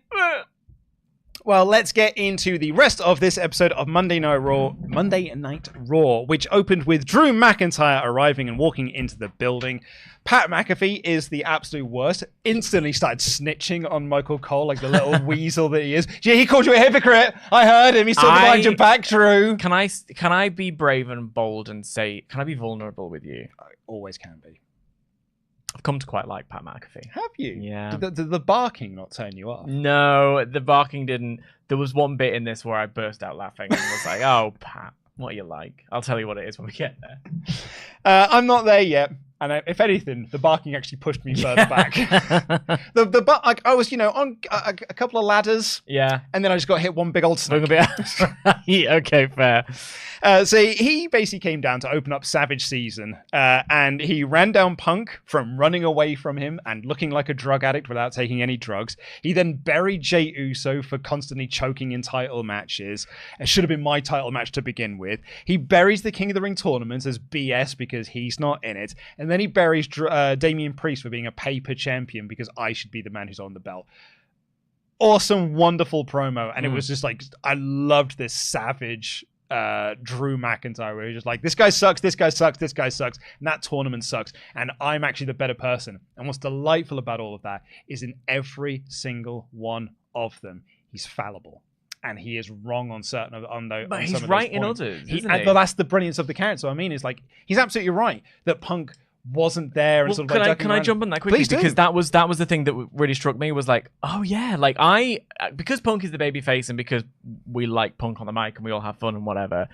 Well, let's get into the rest of this episode of Monday Night Raw, which opened with Drew McIntyre arriving and walking into the building. Pat McAfee is the absolute worst. Instantly started snitching on Michael Cole like the little weasel that he is. Yeah, he called you a hypocrite. I heard him. He's talking behind your back, Drew. Can I be brave and bold and say, can I be vulnerable with you? I always can be. I've come to quite like Pat McAfee. Have you? Yeah. Did the barking not turn you off? No, the barking didn't. There was one bit in this where I burst out laughing and was like, oh, Pat, what are you like? I'll tell you what it is when we get there. I'm not there yet. And if anything, the barking actually pushed me further back. Like I was, on a couple of ladders. Yeah. And then I just got hit one big old snake. Okay, fair. So he basically came down to open up Savage Season, and he ran down Punk from running away from him and looking like a drug addict without taking any drugs. He then buried Jey Uso for constantly choking in title matches. It should have been my title match to begin with. He buries the King of the Ring tournament as BS because he's not in it. And then he buries Damian Priest for being a paper champion because I should be the man who's on the belt. Awesome, wonderful promo. And it was just like, I loved this savage Drew McIntyre where he's just like, this guy sucks, this guy sucks, this guy sucks, and that tournament sucks, and I'm actually the better person. And what's delightful about all of that is in every single one of them, he's fallible. And he is wrong on certain But he's right in others, isn't he? Well, that's the brilliance of the character. So I mean, it's like, he's absolutely right that Punk wasn't there and sort of can I jump on that quickly? Because that was the thing that really struck me was like, oh yeah, like because Punk is the babyface and because we like Punk on the mic and we all have fun and whatever,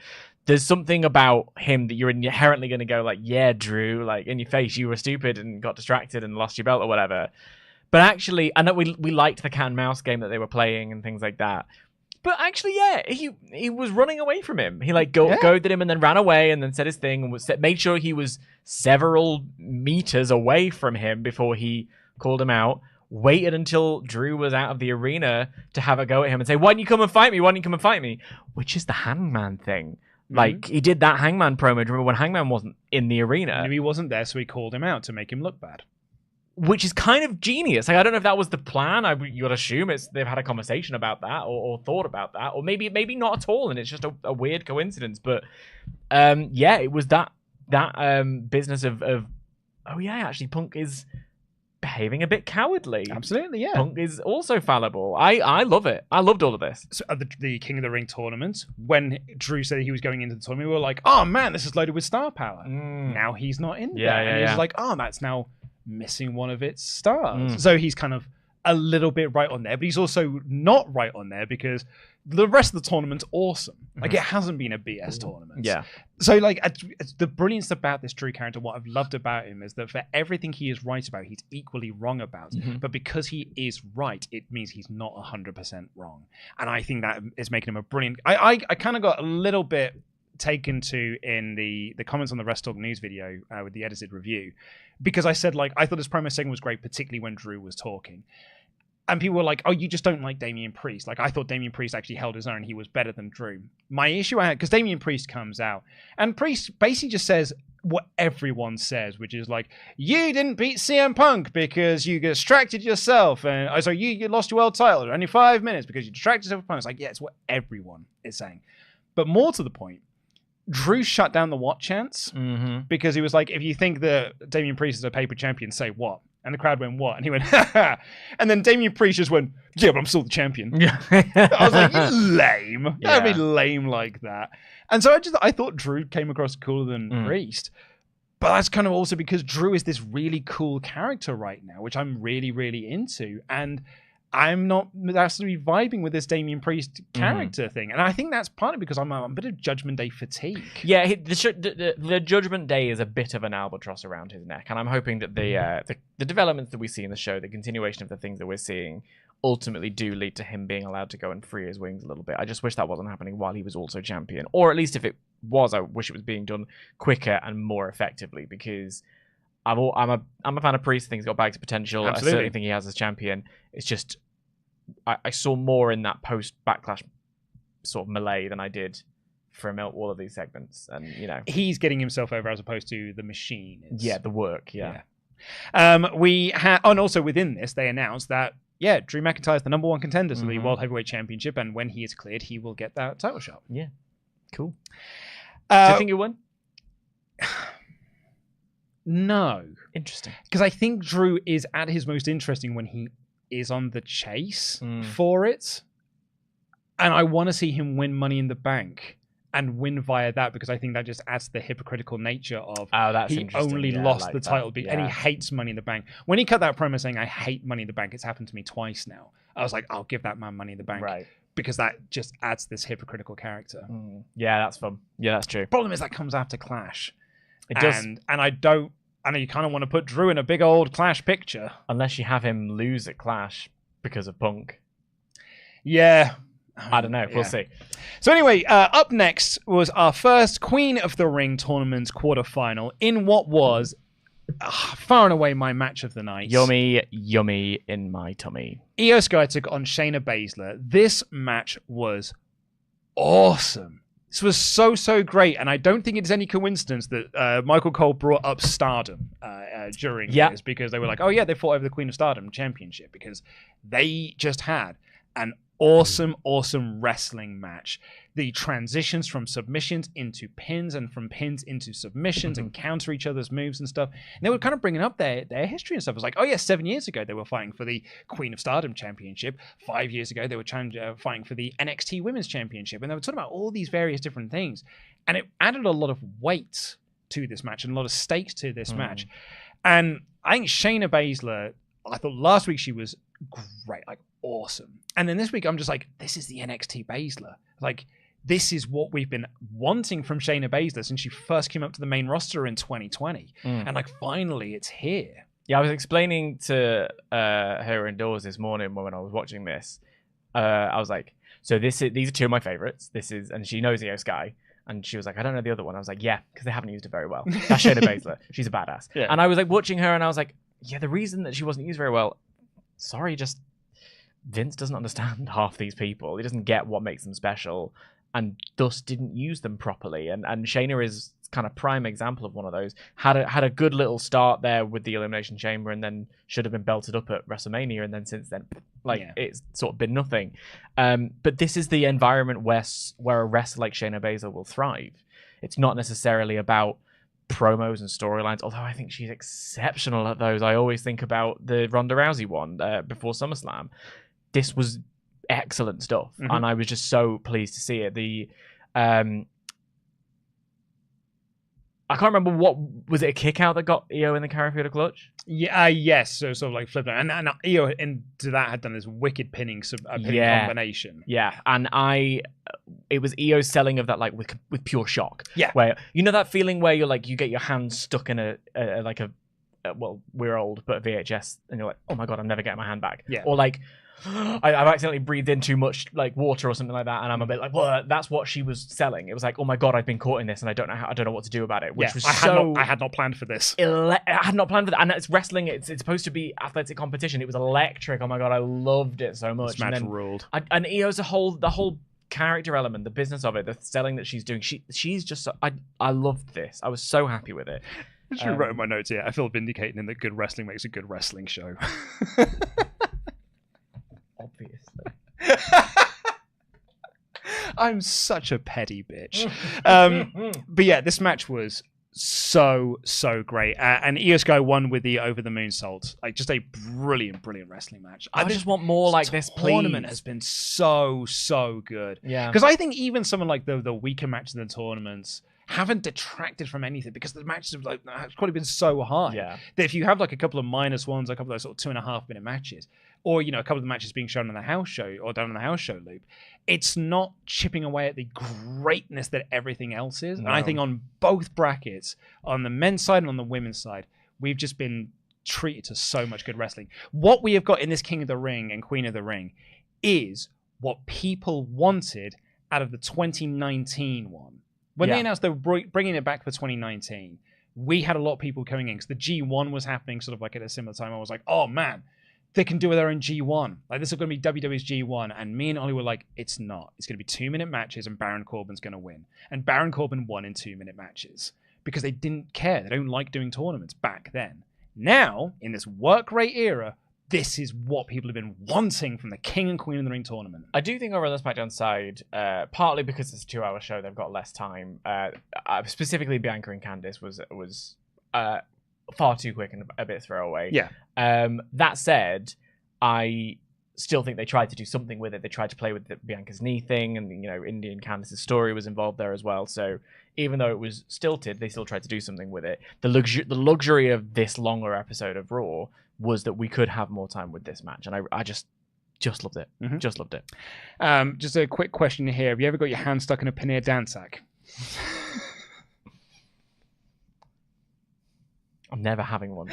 there's something about him that you're inherently going to go like, yeah, Drew, like in your face, you were stupid and got distracted and lost your belt or whatever. But actually, I know we liked the cat and mouse game that they were playing and things like that. But actually, yeah, he was running away from him. He goaded him and then ran away and then said his thing and made sure he was several meters away from him before he called him out. Waited until Drew was out of the arena to have a go at him and say, "Why didn't you come and fight me? Why didn't you come and fight me?" Which is the hangman thing. Like, he did that Hangman promo. Remember when Hangman wasn't in the arena? Knew he wasn't there, so he called him out to make him look bad. Which is kind of genius. Like, I don't know if that was the plan. You would assume they've had a conversation about that or thought about that, or maybe not at all, and it's just a weird coincidence. But it was that business of oh yeah, actually Punk is behaving a bit cowardly. Absolutely, yeah. Punk is also fallible. I love it. I loved all of this. So at the King of the Ring tournament, when Drew said he was going into the tournament, we were like, oh man, this is loaded with star power. Now he's not in there. And he's like, oh, that's now missing one of its stars. So he's kind of a little bit right on there, but he's also not right on there because the rest of the tournament's awesome. Like, it hasn't been a BS tournament. Yeah. So, like, the brilliance about this Drew character, what I've loved about him is that for everything he is right about, he's equally wrong about. But because he is right, it means he's not 100% wrong. And I think that is making him a brilliant... I kind of got a little bit taken to in the comments on the WrestleTalk news video with the edited review, because I said, like, I thought his promo segment was great, particularly when Drew was talking. And people were like, oh, you just don't like Damian Priest. Like, I thought Damian Priest actually held his own. He was better than Drew. My issue I had, because Damian Priest comes out, and Priest basically just says what everyone says, which is like, you didn't beat CM Punk because you distracted yourself. And so you lost your world title only 5 minutes because you distracted yourself from Punk. It's like, yeah, it's what everyone is saying. But more to the point, Drew shut down the what chants because he was like, if you think that Damian Priest is a paper champion, say what? And the crowd went, what? And he went, ha ha. And then Damian Priest just went, yeah, but I'm still the champion. I was like, you lame. Yeah. That'd be lame like that. And so I thought Drew came across cooler than Priest. But that's kind of also because Drew is this really cool character right now, which I'm really, really into. And I'm not absolutely vibing with this Damian Priest character thing. And I think that's partly because I'm a bit of Judgment Day fatigue. Yeah, the Judgment Day is a bit of an albatross around his neck. And I'm hoping that the developments that we see in the show, the continuation of the things that we're seeing, ultimately do lead to him being allowed to go and free his wings a little bit. I just wish that wasn't happening while he was also champion. Or at least if it was, I wish it was being done quicker and more effectively, because... I'm a fan of Priest. I think he's got bags of potential. Absolutely. I certainly think he has as champion. It's just I saw more in that post-Backlash sort of melee than I did from all of these segments. And, you know... He's getting himself over as opposed to the machine. Yeah, the work, yeah. And also within this, they announced that, yeah, Drew McIntyre is the number one contender to the World Heavyweight Championship, and when he is cleared, he will get that title shot. Yeah, cool. Do you think you won? No. Interesting. Because I think Drew is at his most interesting when he is on the chase for it. And I want to see him win Money in the Bank and win via that, because I think that just adds to the hypocritical nature of he only lost the title and he hates Money in the Bank. When he cut that promo saying, I hate Money in the Bank, it's happened to me twice now. I was like, I'll give that man Money in the Bank. Right. Because that just adds this hypocritical character. Yeah, that's fun. Yeah, that's true. Problem is that comes after Clash. It does. And I know you kind of want to put Drew in a big old Clash picture. Unless you have him lose at Clash because of Punk. Yeah. I don't know. We'll see. So anyway, up next was our first Queen of the Ring tournament quarterfinal in what was far and away my match of the night. Yummy, yummy in my tummy. Iyo Sky took on Shayna Baszler. This match was awesome. This was so great, and I don't think it's any coincidence that Michael Cole brought up Stardom during this, because they were like, oh yeah, they fought over the Queen of Stardom championship, because they just had an awesome wrestling match. The transitions from submissions into pins and from pins into submissions and counter each other's moves and stuff. And they were kind of bringing up their history and stuff. It was like, oh yeah, 7 years ago they were fighting for the Queen of Stardom championship. 5 years ago they were fighting for the NXT Women's Championship. And they were talking about all these various different things. And it added a lot of weight to this match and a lot of stakes to this match. And I think Shayna Baszler, I thought last week she was great, like awesome. And then this week I'm just like, this is the NXT Baszler. Like, this is what we've been wanting from Shayna Baszler since she first came up to the main roster in 2020. And like, finally it's here. Yeah, I was explaining to her indoors this morning when I was watching this. I was like, so these are two of my favorites. And she knows Iyo Sky. And she was like, I don't know the other one. I was like, yeah, because they haven't used it very well. That's Shayna Baszler. She's a badass. Yeah. And I was like watching her and I was like, yeah, the reason that she wasn't used very well, sorry, just Vince doesn't understand half these people. He doesn't get what makes them special. and thus didn't use them properly. And Shayna is kind of prime example of one of those. Had a good little start there with the Elimination Chamber, and then should have been belted up at WrestleMania, and then since then, it's sort of been nothing. But this is the environment where a wrestler like Shayna Baszler will thrive. It's not necessarily about promos and storylines, although I think she's exceptional at those. I always think about the Ronda Rousey one before SummerSlam. This was excellent stuff, and I was just so pleased to see it. The I can't remember what was it, a kick out that got Iyo in the Carrion clutch? Yeah, yes. So sort of like flipped it. And Iyo into that had done this wicked pinning combination. Yeah, and it was Io's selling of that like with pure shock. Yeah, where you know that feeling where you're like you get your hands stuck in a well, we're old, but a VHS, and you're like, oh my god, I'm never getting my hand back. Yeah, or like I've accidentally breathed in too much like water or something like that, and I'm a bit like, well, that's what she was selling. It was like, oh my god, I've been caught in this, and I don't know what to do about it. Which was I had not planned for this. I had not planned for that, and it's wrestling. It's supposed to be athletic competition. It was electric. Oh my god, I loved it so much. This match ruled. And Io's the whole character element, the business of it, the selling that she's doing. She's just so, I loved this. I was so happy with it. I just wrote in my notes here. I feel vindicated in that good wrestling makes a good wrestling show. Obviously. I'm such a petty bitch. But yeah, this match was so great. And Iyo Sky won with the over the moonsault. Like just a brilliant wrestling match. I just want more like this, please. The tournament has been so good. Yeah. Because I think even someone like the weaker matches in the tournaments haven't detracted from anything because the matches have like it's probably been so high that if you have like a couple of minus ones, a couple of sort of 2.5 minute matches, or you know a couple of the matches being shown on the house show or down on the house show loop, it's not chipping away at the greatness that everything else is. No. And I think on both brackets, on the men's side and on the women's side, we've just been treated to so much good wrestling. What we have got in this King of the Ring and Queen of the Ring is what people wanted out of the 2019 one. When they announced they were bringing it back for 2019, we had a lot of people coming in because the G1 was happening sort of like at a similar time. I was like, oh man, they can do their own G1. Like this is going to be WWE's G1. And me and Ollie were like, it's not. It's going to be 2-minute matches and Baron Corbin's going to win. And Baron Corbin won in 2-minute matches because they didn't care. They don't like doing tournaments back then. Now, in this work rate era, this is what people have been wanting from the King and Queen of the Ring tournament. I do think over on the SmackDown side, partly because it's a 2-hour show, they've got less time. Specifically, Bianca and Candice was far too quick and a bit throwaway. Yeah. That said, I still think they tried to do something with it. They tried to play with the Bianca's knee thing, and you know, Indy and Candice's story was involved there as well. So even though it was stilted, they still tried to do something with it. The luxury of this longer episode of Raw was that we could have more time with this match, and I just loved it. Mm-hmm. Just loved it. Just a quick question here: have you ever got your hand stuck in a paneer dansak? I'm never having one.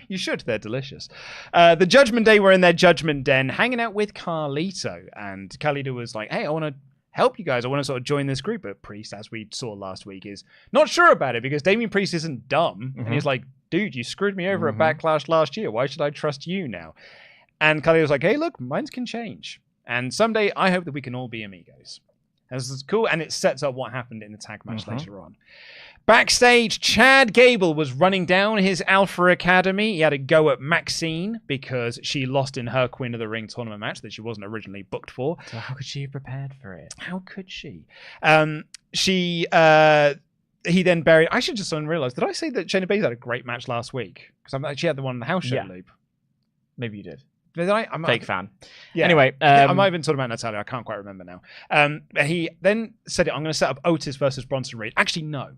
You should. They're delicious. The Judgment Day were in their Judgment Den hanging out with Carlito, and Carlito was like, hey, I want to help you guys. I want to sort of join this group. But Priest, as we saw last week, is not sure about it because Damian Priest isn't dumb. And he's like, dude, you screwed me over at Backlash last year. Why should I trust you now? And Carlito was like, hey, look, minds can change. And someday I hope that we can all be amigos. And this is cool. And it sets up what happened in the tag match later on. Backstage, Chad Gable was running down his Alpha Academy. He had to go at Maxine because she lost in her Queen of the Ring tournament match that she wasn't originally booked for. So how could she have prepared for it? How could she? He then buried... I should just realize, did I say that Shayna Baszler had a great match last week? Because she had the one in the house show loop. Maybe you did. Did I? Fake fan. Yeah. Anyway. I might have been talking about Natalia. I can't quite remember now. He then said, I'm going to set up Otis versus Bronson Reed. Actually, no.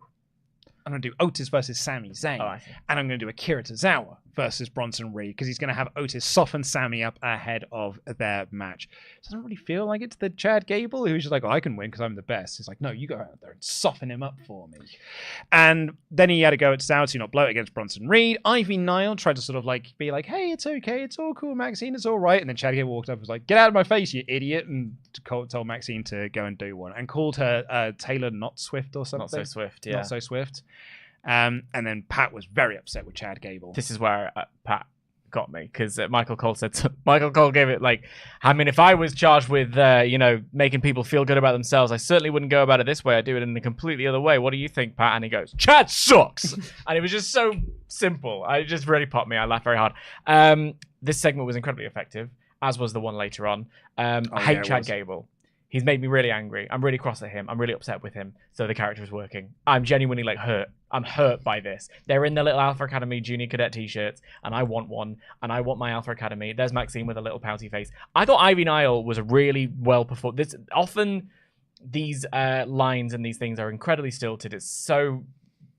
I'm going to do Otis versus Sami Zayn. And I'm going to do Akira Tozawa versus Bronson Reed because he's going to have Otis soften Sami up ahead of their match. Doesn't really feel like it's the Chad Gable who's just like, oh, I can win because I'm the best. He's like, no, you go out there and soften him up for me. And then he had to go at Tozawa to not blow it against Bronson Reed. Ivy Nile tried to sort of like be like, hey, it's okay. It's all cool, Maxine. It's all right. And then Chad Gable walked up and was like, get out of my face, you idiot. And told Maxine to go and do one and called her Taylor Not Swift or something. Not so swift, yeah. Not so swift. And then Pat was very upset with Chad Gable. This is where Pat got me because Michael Cole gave it like, I mean, if I was charged with making people feel good about themselves, I certainly wouldn't go about it this way. I do it in a completely other way. What do you think, Pat? And he goes, Chad sucks. And it was just so simple. It just really popped me. I laughed very hard. This segment was incredibly effective, as was the one later on. I hate Chad Gable. He's made me really angry. I'm really cross at him. I'm really upset with him. So the character is working. I'm genuinely hurt. I'm hurt by this. They're in the little Alpha Academy Junior Cadet t-shirts, and I want one, and I want my Alpha Academy. There's Maxine with a little pouty face. I thought Ivy Nile was a really well performed. Often these lines and these things are incredibly stilted. It's so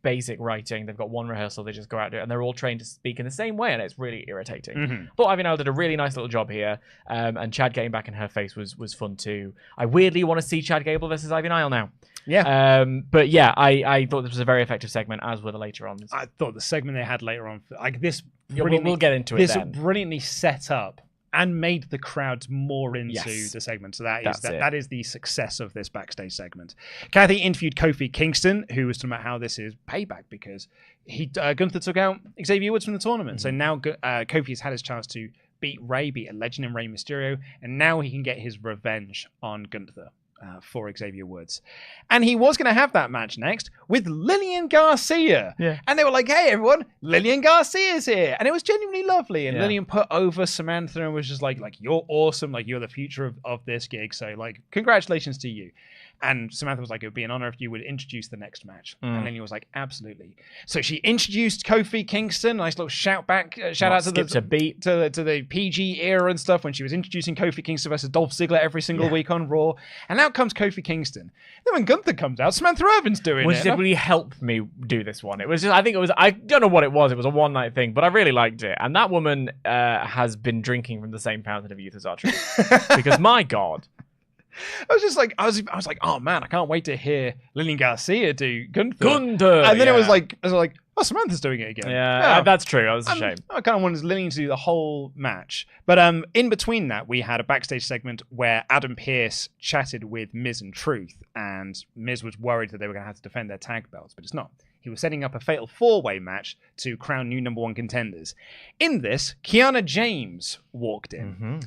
basic writing. They've got one rehearsal, they just go out and do it, and they're all trained to speak in the same way, and it's really irritating. Thought Ivy Nile did a really nice little job here, and Chad getting back in her face was fun too. I weirdly want to see Chad Gable versus Ivy Nile now. Yeah. But yeah, I thought this was a very effective segment, as were the later on. I thought the segment they had later on, this, we'll get into it then. This brilliantly set up and made the crowds more into the segment. So that is the success of this backstage segment. Kathy interviewed Kofi Kingston, who was talking about how this is payback because Gunther took out Xavier Woods from the tournament. So now Kofi's had his chance to beat a legend in Rey Mysterio, and now he can get his revenge on Gunther. For Xavier Woods. And he was going to have that match next with Lilian Garcia. Yeah. And they were like, hey, everyone, Lilian Garcia's here. And it was genuinely lovely. And Lilian put over Samantha and was just like, you're awesome. Like, you're the future of this gig. So, like, congratulations to you. And Samantha was like, it would be an honor if you would introduce the next match. And Lilian was like, absolutely. So she introduced Kofi Kingston. Nice little shout out to the PG era and stuff when she was introducing Kofi Kingston versus Dolph Ziggler every single week on Raw. And out comes Kofi Kingston. Then when Gunther comes out, Samantha Irvin's doing Which did really help me do this one. It was just, I don't know what it was. It was a one night thing, but I really liked it. And that woman has been drinking from the same fountain of youth as Archer. Because my God. I was just like, I was like, oh man, I can't wait to hear Lilian Garcia do Gunther. And then I was like, oh, Samantha's doing it again. Yeah, that's true. That was a shame. I kind of wanted Lilian to do the whole match. But in between that, we had a backstage segment where Adam Pearce chatted with Miz and Truth, and Miz was worried that they were going to have to defend their tag belts, but it's not. He was setting up a fatal four-way match to crown new number one contenders. In this, Kiana James walked in.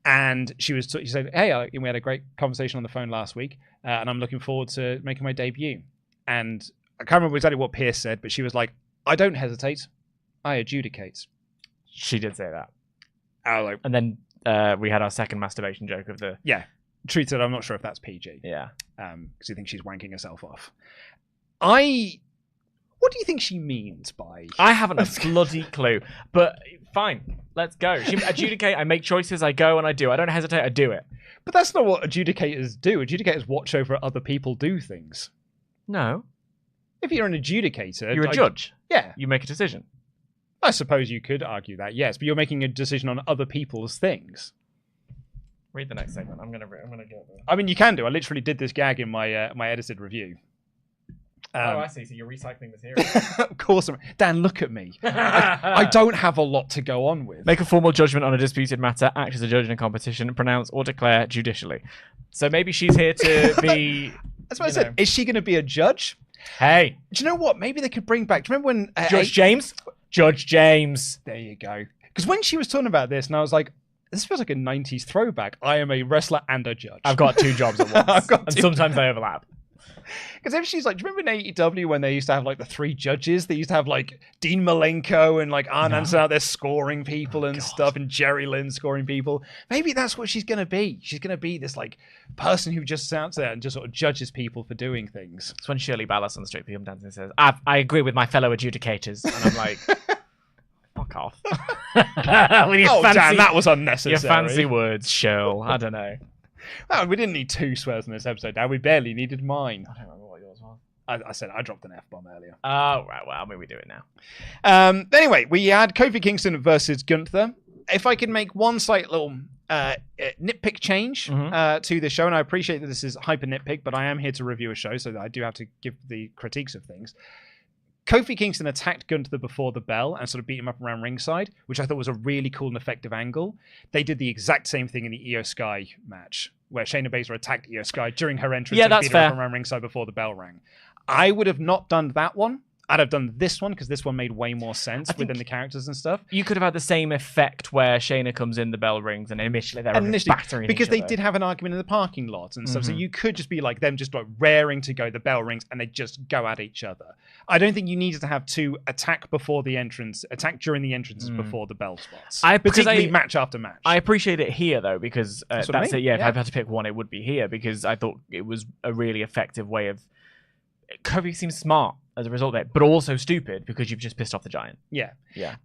And she said, hey, we had a great conversation on the phone last week, and I'm looking forward to making my debut. And I can't remember exactly what Pierce said, but she was like, I don't hesitate, I adjudicate. She did say that. And then we had our second masturbation joke of the... Yeah. Truth said, I'm not sure if that's PG. Yeah. Because he thinks she's wanking herself off. What do you think she means by... I haven't a bloody clue, but fine. Let's go. She adjudicate, I make choices, I go and I do. I don't hesitate, I do it. But that's not what adjudicators do. Adjudicators watch over other people do things. No. If you're an adjudicator... You're a judge. Yeah. You make a decision. I suppose you could argue that, yes, but you're making a decision on other people's things. Read the next segment. I'm gonna get there. I mean, you can do. I literally did this gag in my my edited review. I see. So you're recycling material. Of course. Dan, look at me. I don't have a lot to go on with. Make a formal judgment on a disputed matter, act as a judge in a competition, pronounce or declare judicially. So maybe she's here to be... That's what I said. Is she going to be a judge? Hey. Do you know what? Maybe they could bring back... Do you remember when... Judge James? Judge James. There you go. Because when she was talking about this, and I was like, this feels like a 90s throwback. I am a wrestler and a judge. I've got two jobs at once. And sometimes they overlap. Because if she's like, do you remember in AEW when they used to have like the three judges? They used to have like Dean Malenko and like Arn Anderson out there scoring people and stuff, and Jerry Lynn scoring people. Maybe that's what she's going to be. She's going to be this like person who just sits there and just sort of judges people for doing things. It's when Shirley Ballas on the Straight People Dancing says, I agree with my fellow adjudicators. And I'm like, fuck off. Dan, that was unnecessary. Your fancy words, Shirl. I don't know. Oh, we didn't need two swears in this episode. Now we barely needed mine. I don't remember what yours was. I said I dropped an F-bomb earlier. Oh, right. Well, I mean, we do it now. Anyway, we had Kofi Kingston versus Gunther. If I could make one slight little nitpick change to the show, and I appreciate that this is hyper nitpick, but I am here to review a show, so that I do have to give the critiques of things. Kofi Kingston attacked Gunther before the bell and sort of beat him up around ringside, which I thought was a really cool and effective angle. They did the exact same thing in the Iyo Sky match, where Shayna Baszler attacked Iyo Sky during her entrance and beat her up around ringside before the bell rang. I would have not done that one. I'd have done this one because this one made way more sense within the characters and stuff. You could have had the same effect where Shayna comes in, the bell rings, and initially they're battering because each they other. did have an argument in the parking lot and stuff. So you could just be like them just like raring to go, the bell rings, and they just go at each other. I don't think you needed to have two attack during the entrances before the bell spots. Particularly match after match. I appreciate it here though, because that's I mean. it. Yeah, if I had to pick one, it would be here because I thought it was a really effective way of. Kofi seems smart as a result of it, but also stupid because you've just pissed off the giant. Yeah.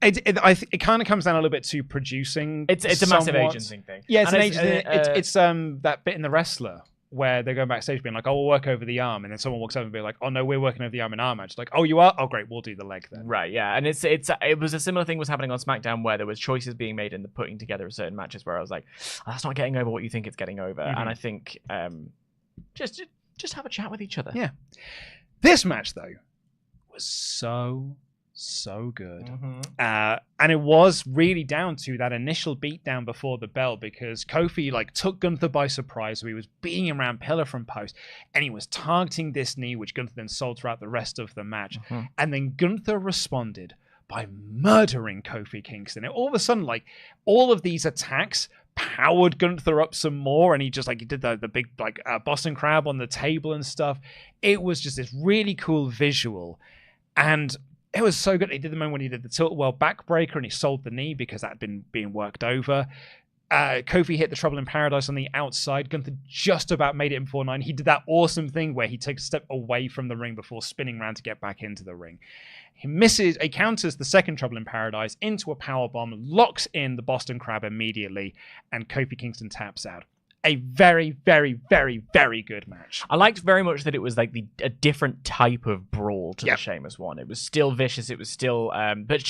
It kind of comes down a little bit to producing. It's a massive agency thing. Yeah, it's an agency. It's that bit in The Wrestler where they're going backstage being like, "Oh, we'll work over the arm," and then someone walks over and be like, "Oh no, we're working over the arm in our match." Like, "Oh, you are? Oh, great, we'll do the leg then." Right. Yeah, and it was a similar thing was happening on SmackDown where there was choices being made in the putting together of certain matches where I was like, oh, "That's not getting over what you think it's getting over," and I think just have a chat with each other. Yeah. This match, though, was so good. And it was really down to that initial beatdown before the bell because Kofi took Gunther by surprise. So he was beating him around pillar from post and he was targeting this knee, which Gunther then sold throughout the rest of the match. And then Gunther responded by murdering Kofi Kingston. And all of a sudden, all of these attacks powered Gunther up some more, and he just he did the big Boston Crab on the table and stuff. It was just this really cool visual, and it was so good. He did the moment when he did the tilt world backbreaker and he sold the knee because that had been being worked over. Kofi hit the Trouble in Paradise on the outside. Gunther just about made it in 4-9. He did that awesome thing where he takes a step away from the ring before spinning around to get back into the ring. He counters the second Trouble in Paradise into a powerbomb, locks in the Boston Crab immediately, and Kofi Kingston taps out. A very, very, very, very good match. I liked very much that it was a different type of brawl to the Sheamus one. It was still vicious. It was still, but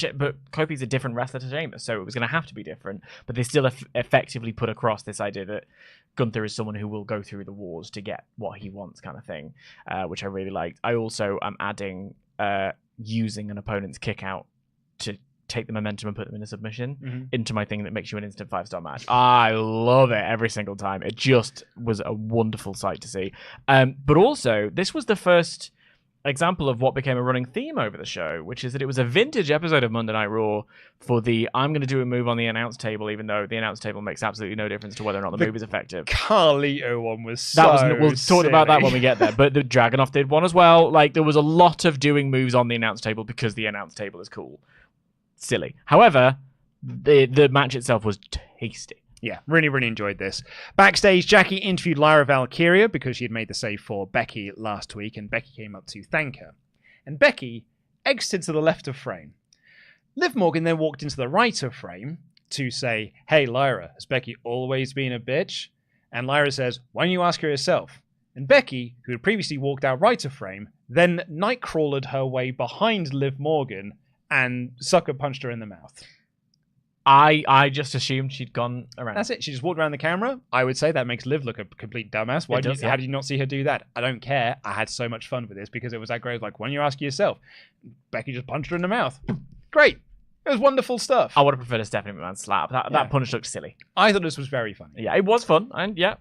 Kofi's a different wrestler to Sheamus, so it was going to have to be different. But they still effectively put across this idea that Gunther is someone who will go through the wars to get what he wants, kind of thing, which I really liked. I also am adding using an opponent's kick out to take the momentum and put them in a submission into my thing that makes you an instant 5-star match. I love it every single time. It just was a wonderful sight to see. But also, this was the first example of what became a running theme over the show, which is that it was a vintage episode of Monday Night Raw for the I'm going to do a move on the announce table, even though the announce table makes absolutely no difference to whether or not the move is effective. Carlito one was we'll talk about that when we get there. But the Dragunov did one as well. There was a lot of doing moves on the announce table because the announce table is cool. Silly. However, the match itself was tasty. Yeah, really, really enjoyed this. Backstage, Jackie interviewed Lyra Valkyria because she had made the save for Becky last week, and Becky came up to thank her. And Becky exited to the left of frame. Liv Morgan then walked into the right of frame to say, "Hey, Lyra, has Becky always been a bitch?" And Lyra says, "Why don't you ask her yourself?" And Becky, who had previously walked out right of frame, then nightcrawlered her way behind Liv Morgan and sucker punched her in the mouth. I just assumed she'd gone around. That's it. She just walked around the camera. I would say that makes Liv look a complete dumbass. How did you not see her do that? I don't care. I had so much fun with this because it was that great. Why don't you ask yourself? Becky just punched her in the mouth. Great. It was wonderful stuff. I would have preferred a Stephanie McMahon slap. That punch looked silly. I thought this was very funny. Yeah, it was fun. And yeah.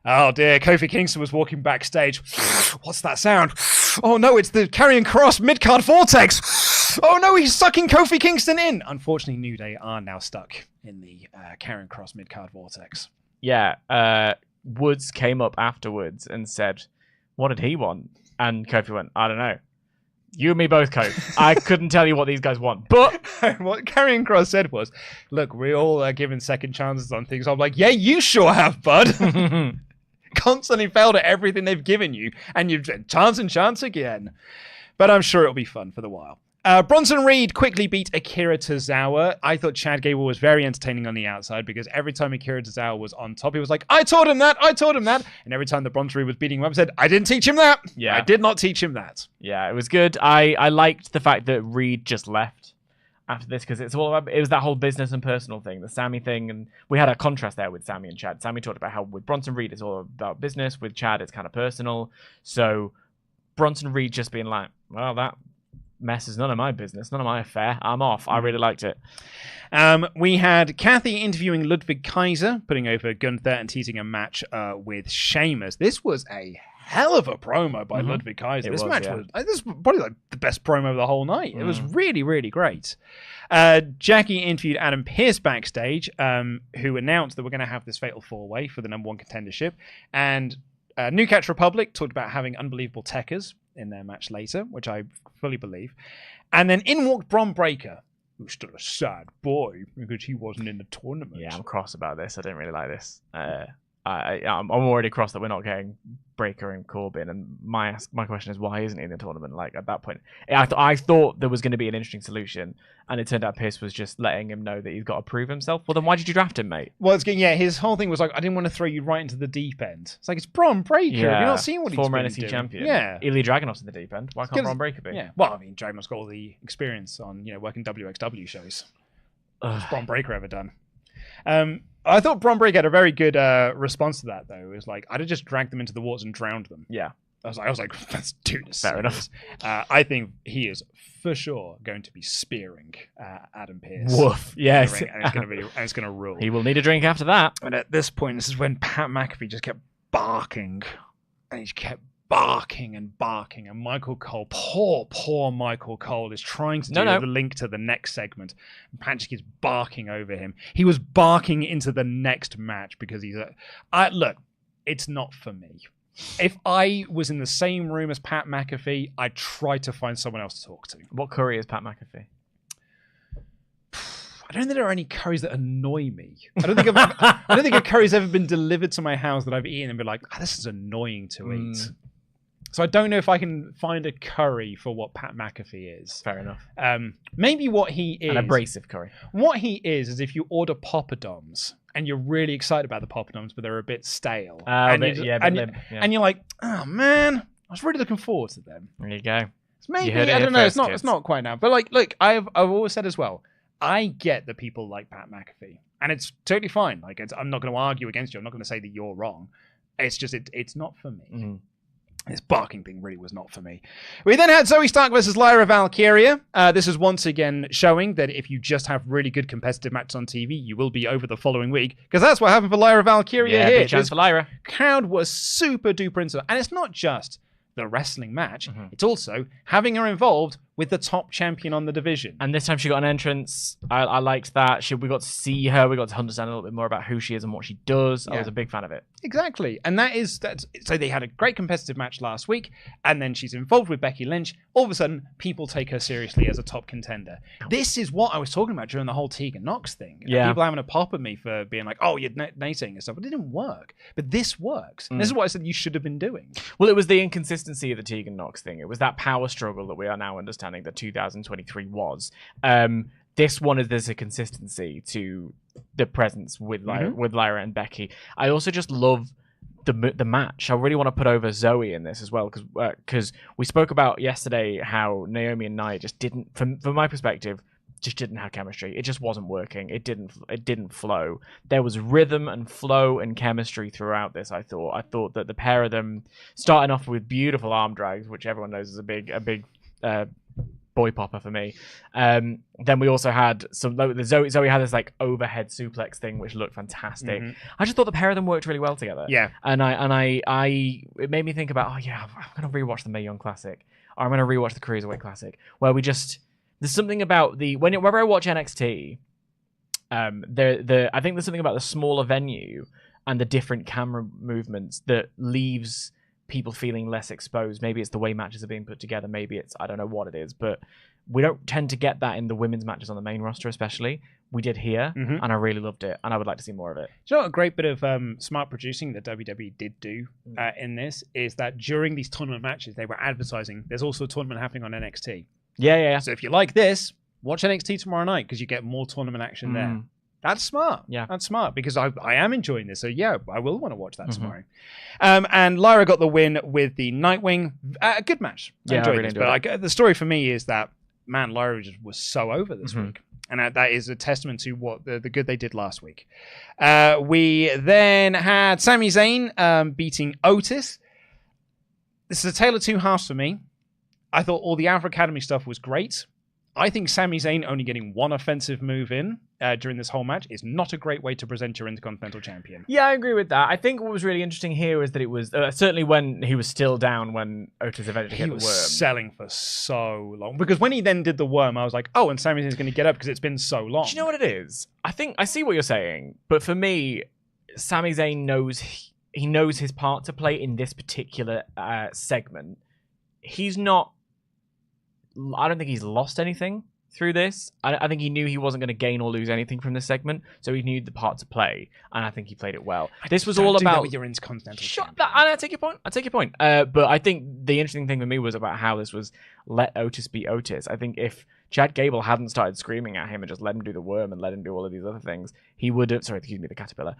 Oh dear, Kofi Kingston was walking backstage. What's that sound? Oh no, it's the Karrion Kross mid-card vortex. Oh no, he's sucking Kofi Kingston in. Unfortunately, New Day are now stuck in the Karrion Kross mid-card vortex. Yeah, Woods came up afterwards and said, what did he want? And Kofi went, I don't know. You and me both, Kofi. I couldn't tell you what these guys want. But what Karrion Kross said was, look, we all are given second chances on things. I'm like, yeah, you sure have, bud. Constantly failed at everything they've given you, and you've chance and chance again. But I'm sure it'll be fun for the while. Bronson Reed quickly beat Akira Tozawa. I thought Chad Gable was very entertaining on the outside because every time Akira Tozawa was on top, he was like, I taught him that. And every time the Bronson Reed was beating him up, he said, I didn't teach him that. Yeah. I did not teach him that. Yeah, it was good. I liked the fact that Reed just left after this because it was that whole business and personal thing, the Sammy thing, and we had a contrast there with Sammy and Chad. Sammy talked about how with Bronson Reed it's all about business, with Chad it's kind of personal. So Bronson Reed just being like, well, that mess is none of my business, none of my affair. I'm off. I really liked it. We had Kathy interviewing Ludwig Kaiser, putting over Gunther and teasing a match with Sheamus. This was a hell of a promo by Ludwig Kaiser. This match was probably like the best promo of the whole night. It was really, really great. Jackie interviewed Adam Pearce backstage, who announced that we're going to have this fatal 4-way for the number 1 contendership. And New Catch Republic talked about having unbelievable techers in their match later, which I fully believe. And then in walked Bron Breakker, who's still a sad boy because he wasn't in the tournament. Yeah, I'm cross about this. I didn't really like this. I'm already cross that we're not getting Breakker and Corbin, and my question is, why isn't he in the tournament? Like, at that point, I thought there was going to be an interesting solution, and it turned out Pierce was just letting him know that he's got to prove himself. Well, then why did you draft him, mate? Well, his whole thing was like, I didn't want to throw you right into the deep end. It's like, it's Bron Breakker. Yeah. Have you not seen what he's been doing? Former NXT champion. Yeah. Ilja Dragunov's in the deep end. Why can't Bron Breakker be? Yeah. Well, I mean, Dragunov's got all the experience on, working WXW shows. What's Bron Breakker ever done? I thought Bron Breakker had a very good response to that, though. It was like, I'd have just dragged them into the waters and drowned them. Yeah. I was like, let's do this. Fair enough. I think he is for sure going to be spearing Adam Pearce. Woof. Yes. And it's going to rule. He will need a drink after that. And at this point, this is when Pat McAfee just kept barking. And he just kept barking and barking. And Michael Cole, poor Michael Cole, is trying to do the link to the next segment. And Pat just keeps barking over him. He was barking into the next match because he's look, it's not for me. If I was in the same room as Pat McAfee, I'd try to find someone else to talk to. What curry is Pat McAfee? I don't think there are any curries that annoy me. I don't think a curry's ever been delivered to my house that I've eaten and been like, this is annoying to eat. So I don't know if I can find a curry for what Pat McAfee is. Fair enough. Maybe what he is... An abrasive curry. What he is if you order poppadoms and you're really excited about the poppadoms, but they're a bit stale. And you're like, oh man, I was really looking forward to them. There you go. Maybe, I don't know, it's not quite now. But like, look, I've always said as well, I get that people like Pat McAfee. And it's totally fine. Like, I'm not going to argue against you. I'm not going to say that you're wrong. It's just, it's not for me. Mm-hmm. This barking thing really was not for me. We then had Zoey Stark versus Lyra Valkyria. This is once again showing that if you just have really good competitive matches on TV, you will be over the following week. Because that's what happened for Lyra Valkyria here. Big chance for Lyra. Crowd was super duper into it. And it's not just the wrestling match. Mm-hmm. It's also having her involved with the top champion on the division. And this time she got an entrance. I liked that. We got to see her. We got to understand a little bit more about who she is and what she does. Yeah. I was a big fan of it. Exactly. And so they had a great competitive match last week, and then she's involved with Becky Lynch. All of a sudden, people take her seriously as a top contender. This is what I was talking about during the whole Tegan Nox thing. People having a pop at me for being like, oh, you're naysaying and stuff. But it didn't work. But this works. This is what I said you should have been doing. Well, it was the inconsistency of the Tegan Nox thing. It was that power struggle that we are now understanding that 2023 was. This one there's a consistency to the presence with Lyra and Becky. I also just love the match. I really want to put over Zoey in this as well because we spoke about yesterday how Naomi and Nia just didn't, from my perspective, just didn't have chemistry. It just wasn't working. It didn't flow. There was rhythm and flow and chemistry throughout this. I thought that the pair of them, starting off with beautiful arm drags, which everyone knows is a big boy popper for me. Then we also had Zoey had this like overhead suplex thing which looked fantastic. Mm-hmm. I just thought the pair of them worked really well together. Yeah. And it made me think about, I'm gonna rewatch the Mae Young Classic, or I'm gonna rewatch the Cruiserweight Classic, where there's something about whenever I watch NXT, I think there's something about the smaller venue and the different camera movements that leaves people feeling less exposed. Maybe it's the way matches are being put together. Maybe it's, I don't know what it is, but we don't tend to get that in the women's matches on the main roster, especially. We did here, and I really loved it, and I would like to see more of it. Do you know what a great bit of smart producing that WWE did do in this is that during these tournament matches, they were advertising, there's also a tournament happening on NXT. Yeah. So if you like this, watch NXT tomorrow night because you get more tournament action there. That's smart. Yeah. That's smart because I am enjoying this. So yeah, I will want to watch that tomorrow. And Lyra got the win with the Nightwing. A good match. I enjoyed this. But the story for me is that, man, Lyra just was so over this week. And that is a testament to what the good they did last week. We then had Sami Zayn beating Otis. This is a tale of two halves for me. I thought all the Alpha Academy stuff was great. I think Sami Zayn only getting one offensive move in during this whole match is not a great way to present your Intercontinental Champion. Yeah, I agree with that. I think what was really interesting here is that it was certainly when he was still down when Otis eventually hit the worm. He was selling for so long. Because when he then did the worm, I was like, oh, and Sami Zayn's going to get up because it's been so long. Do you know what it is? I think I see what you're saying, but for me, Sami Zayn knows he knows his part to play in this particular segment. He's not... I don't think he's lost anything through this. I think he knew he wasn't going to gain or lose anything from this segment, so he knew the part to play, and I think he played it well. This was all about... with your Intercontinental Champion. I take your point. But I think the interesting thing for me was about how this was let Otis be Otis. I think if Chad Gable hadn't started screaming at him and just let him do the worm and let him do all of these other things, he would have... Sorry, excuse me, the caterpillar.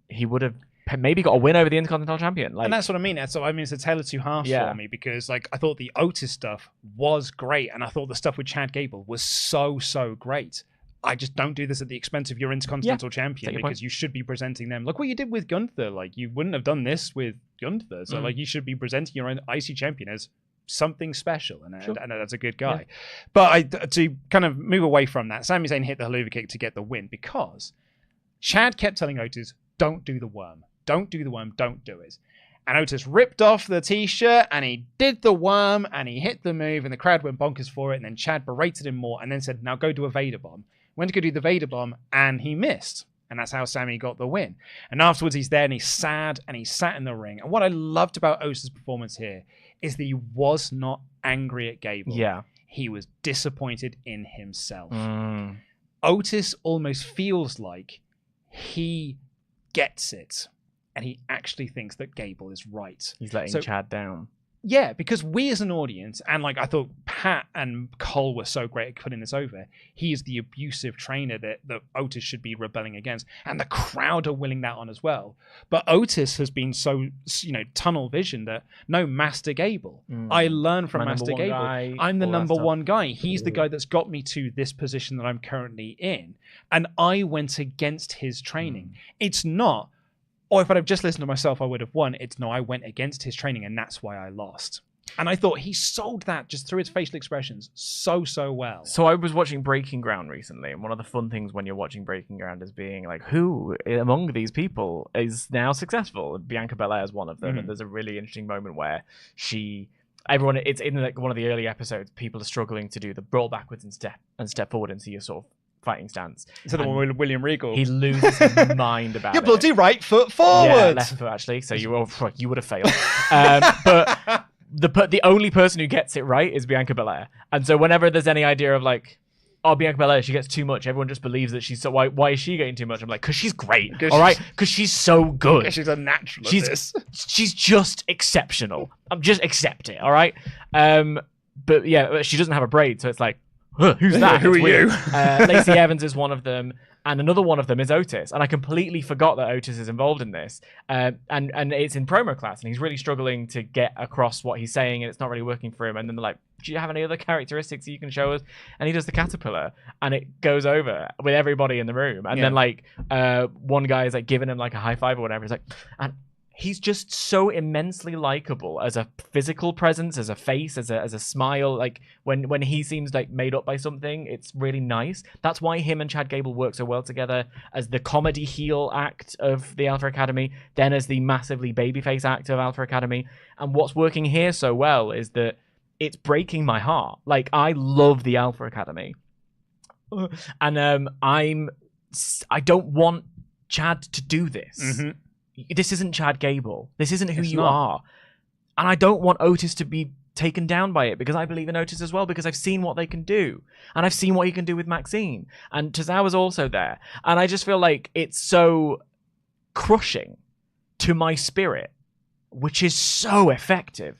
He would have maybe got a win over the Intercontinental Champion. And that's what I mean. So I mean, it's a tale of two halves for me, because like I thought the Otis stuff was great, and I thought the stuff with Chad Gable was so great. I just don't do this at the expense of your Intercontinental Champion, because you should be presenting them. Look what you did with Gunther. Like, you wouldn't have done this with Gunther. So like, you should be presenting your own IC champion as something special, and that's a good guy. But to kind of move away from that, Sami Zayn hit the haluva kick to get the win, because Chad kept telling Otis, don't do the worm. Don't do the worm, don't do it. And Otis ripped off the t-shirt, and he did the worm, and he hit the move, and the crowd went bonkers for it, and then Chad berated him more, and then said, now go do a Vader bomb. Went to go do the Vader bomb, and he missed. And that's how Sami got the win. And afterwards, he's there, and he's sad, and he sat in the ring. And what I loved about Otis' performance here is that he was not angry at Gable. Yeah. He was disappointed in himself. Otis almost feels like he gets it, and he actually thinks that Gable is right. He's letting Chad down. Yeah, because we as an audience, and like I thought Pat and Cole were so great at putting this over, he is the abusive trainer that Otis should be rebelling against, and the crowd are willing that on as well. But Otis has been so, tunnel vision that, no, Master Gable. I learn from Master Gable. I'm the number one guy. He's the guy that's got me to this position that I'm currently in. And I went against his training. It's not, or if I'd have just listened to myself, I would have won. It's no, I went against his training, and that's why I lost. And I thought he sold that just through his facial expressions so well. So I was watching Breaking Ground recently, and one of the fun things when you're watching Breaking Ground is being like, who among these people is now successful? Bianca Belair is one of them, and there's a really interesting moment where it's in like one of the early episodes, people are struggling to do the roll backwards and step forward into your sort of fighting stance. Is that the one with William Regal? He loses his mind about Your bloody right foot forward. Yeah, left foot actually. So you would have failed. But the only person who gets it right is Bianca Belair. And so whenever there's any idea of like, oh, Bianca Belair, she gets too much, everyone just believes that she's so... Why is she getting too much? I'm like, because she's great, all right? Because she's so good. She's a natural at this. She's just exceptional. Just accept it, all right? But yeah, she doesn't have a braid, so it's like, who's that? Who are you? Lacey Evans is one of them, and another one of them is Otis. And I completely forgot that Otis is involved in this. And it's in promo class, and he's really struggling to get across what he's saying, and it's not really working for him. And then they're like, do you have any other characteristics you can show us? And he does the caterpillar, and it goes over with everybody in the room. And then like one guy is like giving him like a high five or whatever. He's like, and he's just so immensely likable as a physical presence, as a face, as a smile. Like when he seems like made up by something, it's really nice. That's why him and Chad Gable work so well together as the comedy heel act of the Alpha Academy, then as the massively babyface act of Alpha Academy. And what's working here so well is that it's breaking my heart. Like, I love the Alpha Academy, and I don't want Chad to do this. This isn't Chad Gable. This isn't who you are. And I don't want Otis to be taken down by it, because I believe in Otis as well, because I've seen what they can do. And I've seen what he can do with Maxine. And Tozawa's also there. And I just feel like it's so crushing to my spirit, which is so effective.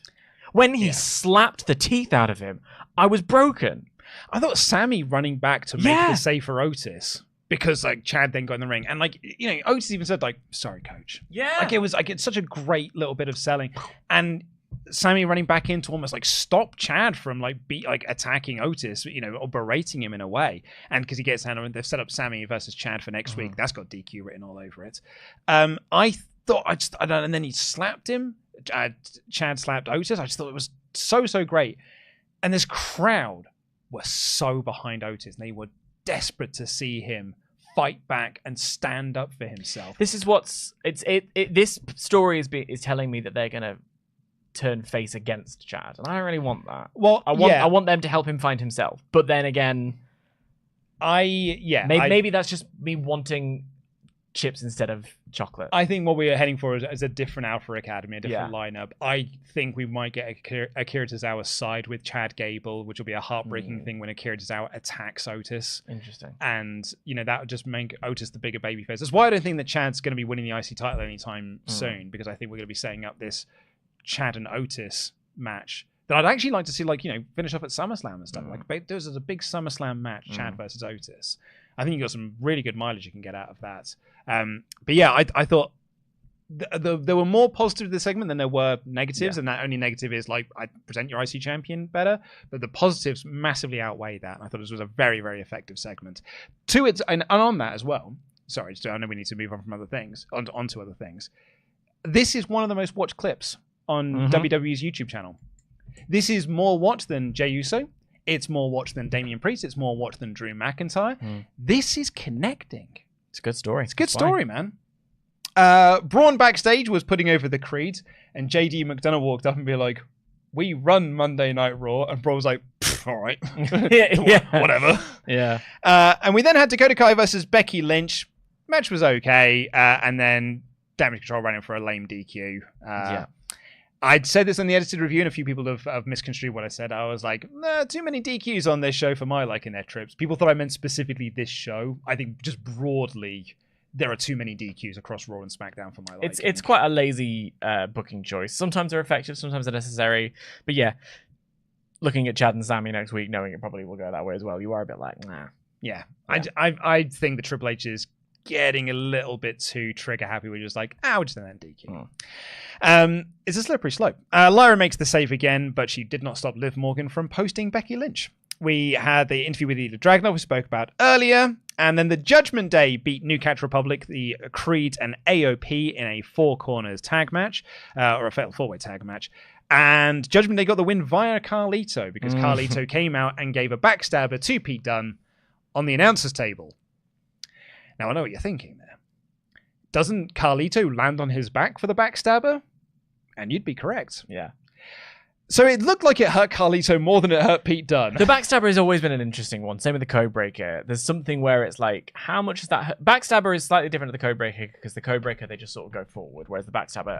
When he slapped the teeth out of him, I was broken. I thought Sami running back to make the save for Otis, because like Chad then got in the ring, and like, you know, Otis even said like, sorry coach. Yeah. Like it was like, it's such a great little bit of selling. And Sami running back in to almost like stop Chad from like attacking Otis, you know, or berating him in a way. And because he gets down and they've set up Sami versus Chad for next week. That's got DQ written all over it. I thought I don't know, and then he slapped him. Chad slapped Otis. I just thought it was so great. And this crowd were so behind Otis, and they were desperate to see him fight back and stand up for himself. This is what's this story is telling me that they're gonna turn face against Chad, and I don't really want that. Well, I want them to help him find himself, but then again, maybe that's just me wanting chips instead of chocolate. I think what we are heading for is a different Alpha Academy, a different lineup. I think we might get Akira Tozawa side with Chad Gable, which will be a heartbreaking thing when Akira Tozawa attacks Otis. Interesting. And, that would just make Otis the bigger babyface. That's why I don't think that Chad's going to be winning the IC title anytime soon, because I think we're going to be setting up this Chad and Otis match that I'd actually like to see, finish off at SummerSlam and stuff. There was a big SummerSlam match, Chad versus Otis. I think you got some really good mileage you can get out of that. But yeah, I thought there were more positives to the segment than there were negatives, and that only negative is I present your IC champion better, but the positives massively outweigh that. And I thought this was a very, very effective segment. And on that as well, sorry, I know we need to move on from other things, onto other things. This is one of the most watched clips on WWE's YouTube channel. This is more watched than Jey Uso. It's more watched than Damian Priest. It's more watched than Drew McIntyre. This is connecting. It's a good story. It's a good story, man. Braun backstage was putting over the Creed, and JD McDonough walked up and be like, "We run Monday Night Raw," and Braun was like, "All right, whatever." Yeah. And we then had Dakota Kai versus Becky Lynch. Match was okay, and then Damage Control ran in for a lame DQ. I'd said this in the edited review, and a few people have misconstrued what I said. I was like, nah, too many DQs on this show for my liking their trips. People thought I meant specifically this show. I think just broadly, there are too many DQs across Raw and SmackDown for my liking. It's quite a lazy booking choice. Sometimes they're effective, sometimes they're necessary. But yeah, looking at Chad and Sammy next week, knowing it probably will go that way as well, you are a bit like, nah. Yeah. I think the Triple H is getting a little bit too trigger happy. We're just like, we're just in that DQ. It's a slippery slope. Lyra makes the save again, but she did not stop Liv Morgan from posting Becky Lynch. We had the interview with Ilja Dragunov we spoke about earlier, and then the Judgment Day beat New Catch Republic, the Creed, and AOP in a four corners tag match, or a fatal four-way tag match. And Judgment Day got the win via Carlito, because Carlito came out and gave a backstabber to Pete Dunne on the announcer's table. Now, I know what you're thinking there. Doesn't Carlito land on his back for the backstabber? And you'd be correct. Yeah. So it looked like it hurt Carlito more than it hurt Pete Dunne. The backstabber has always been an interesting one. Same with the codebreaker. There's something where it's like, how much is that hurt? Backstabber is slightly different to the codebreaker, because the codebreaker, they just sort of go forward, whereas the backstabber,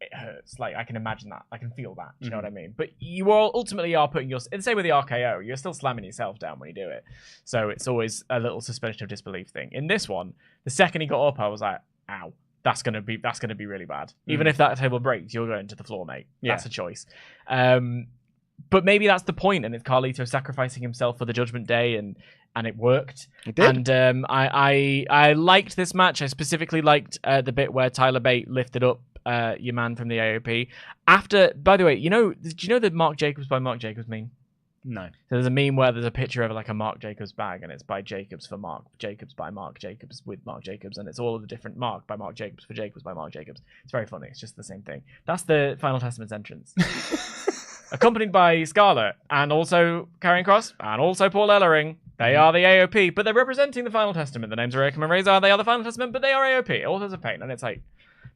it hurts. I can imagine that. I can feel that. Do you know what I mean? But you all ultimately are putting your... And same with the RKO. You're still slamming yourself down when you do it. So it's always a little suspension of disbelief thing. In this one, the second he got up, I was like, ow. That's gonna be really bad. Even if that table breaks, you're going to the floor, mate. That's a choice. But maybe that's the point, and it's Carlito sacrificing himself for the Judgment Day, and it worked. It did. And I liked this match. I specifically liked the bit where Tyler Bate lifted up your man from the AOP. After, by the way, did you know that Mark Jacobs by Mark Jacobs meme? No. So there's a meme where there's a picture of a Mark Jacobs bag, and it's by Jacobs for Mark, Jacobs by Mark, Jacobs with Mark Jacobs, and it's all of the different Mark by Mark Jacobs for Jacobs by Mark Jacobs. It's very funny. It's just the same thing. That's the Final Testament's entrance. Accompanied by Scarlett, and also Karrion Kross, and also Paul Ellering. They are the AOP, but they're representing the Final Testament. The names are Akam and Razor. They are the Final Testament, but they are AOP. Authors of Pain. And it's like,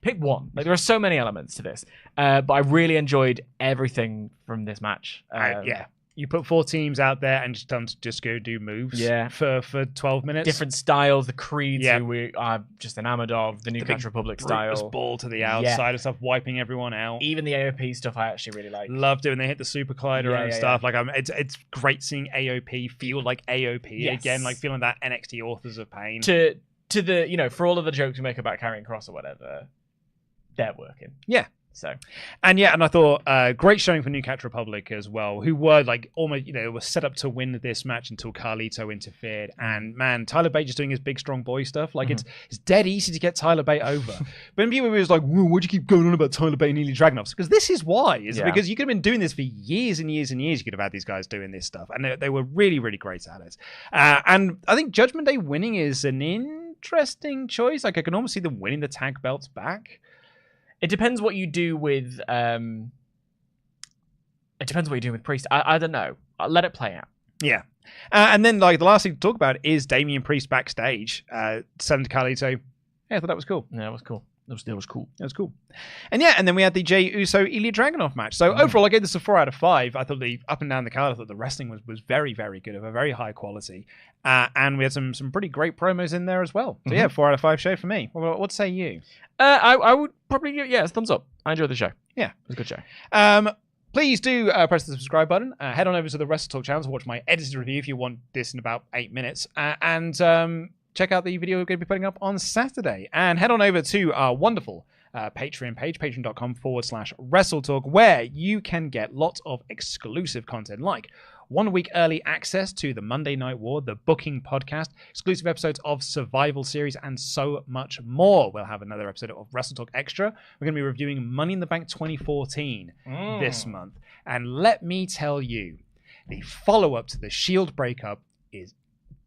pick one. There are so many elements to this. But I really enjoyed everything from this match. Yeah. You put four teams out there and just go do moves for 12 minutes. Different styles, the Creeds who we are just enamored of, the New Catch Republic style. Ball to the outside of stuff, wiping everyone out. Even the AOP stuff I actually really like. Love doing they hit the Super Collider and stuff. It's great seeing AOP feel like AOP again, feeling that NXT Authors of Pain. To the, for all of the jokes we make about Karrion Kross or whatever, they're working. Yeah. So, and I thought great showing for New Catch Republic as well, who were almost were set up to win this match until Carlito interfered. And man, Tyler Bate just doing his big strong boy stuff. It's dead easy to get Tyler Bate over. But people were like, why'd you keep going on about Tyler Bate and Ilja Dragunov? Because this is why. Because you could have been doing this for years and years and years. You could have had these guys doing this stuff, and they were really, really great at it. And I think Judgment Day winning is an interesting choice. I can almost see them winning the tag belts back. It depends what you do with. Priest. I don't know. I'll let it play out. Yeah. And then, like, the last thing to talk about is Damian Priest backstage, selling to Carlito. Yeah, I thought that was cool. Yeah, that was cool. That was cool. That was cool. And yeah, and then we had the Jey Uso Ilja Dragunov match. So overall, I gave this a 4 out of 5. I thought up and down the card, I thought the wrestling was very, very good, of a very high quality. And we had some pretty great promos in there as well. So yeah, 4 out of 5 show for me. What say you? I would probably give a thumbs up. I enjoyed the show. Yeah, it was a good show. Please do press the subscribe button. Head on over to the WrestleTalk channel to watch my edited review if you want this in about 8 minutes. Check out the video we're going to be putting up on Saturday. And head on over to our wonderful Patreon page, patreon.com/WrestleTalk, where you can get lots of exclusive content like 1 week early access to the Monday Night War, the Booking Podcast, exclusive episodes of Survival Series, and so much more. We'll have another episode of WrestleTalk Extra. We're going to be reviewing Money in the Bank 2014 this month. And let me tell you, the follow-up to the Shield breakup is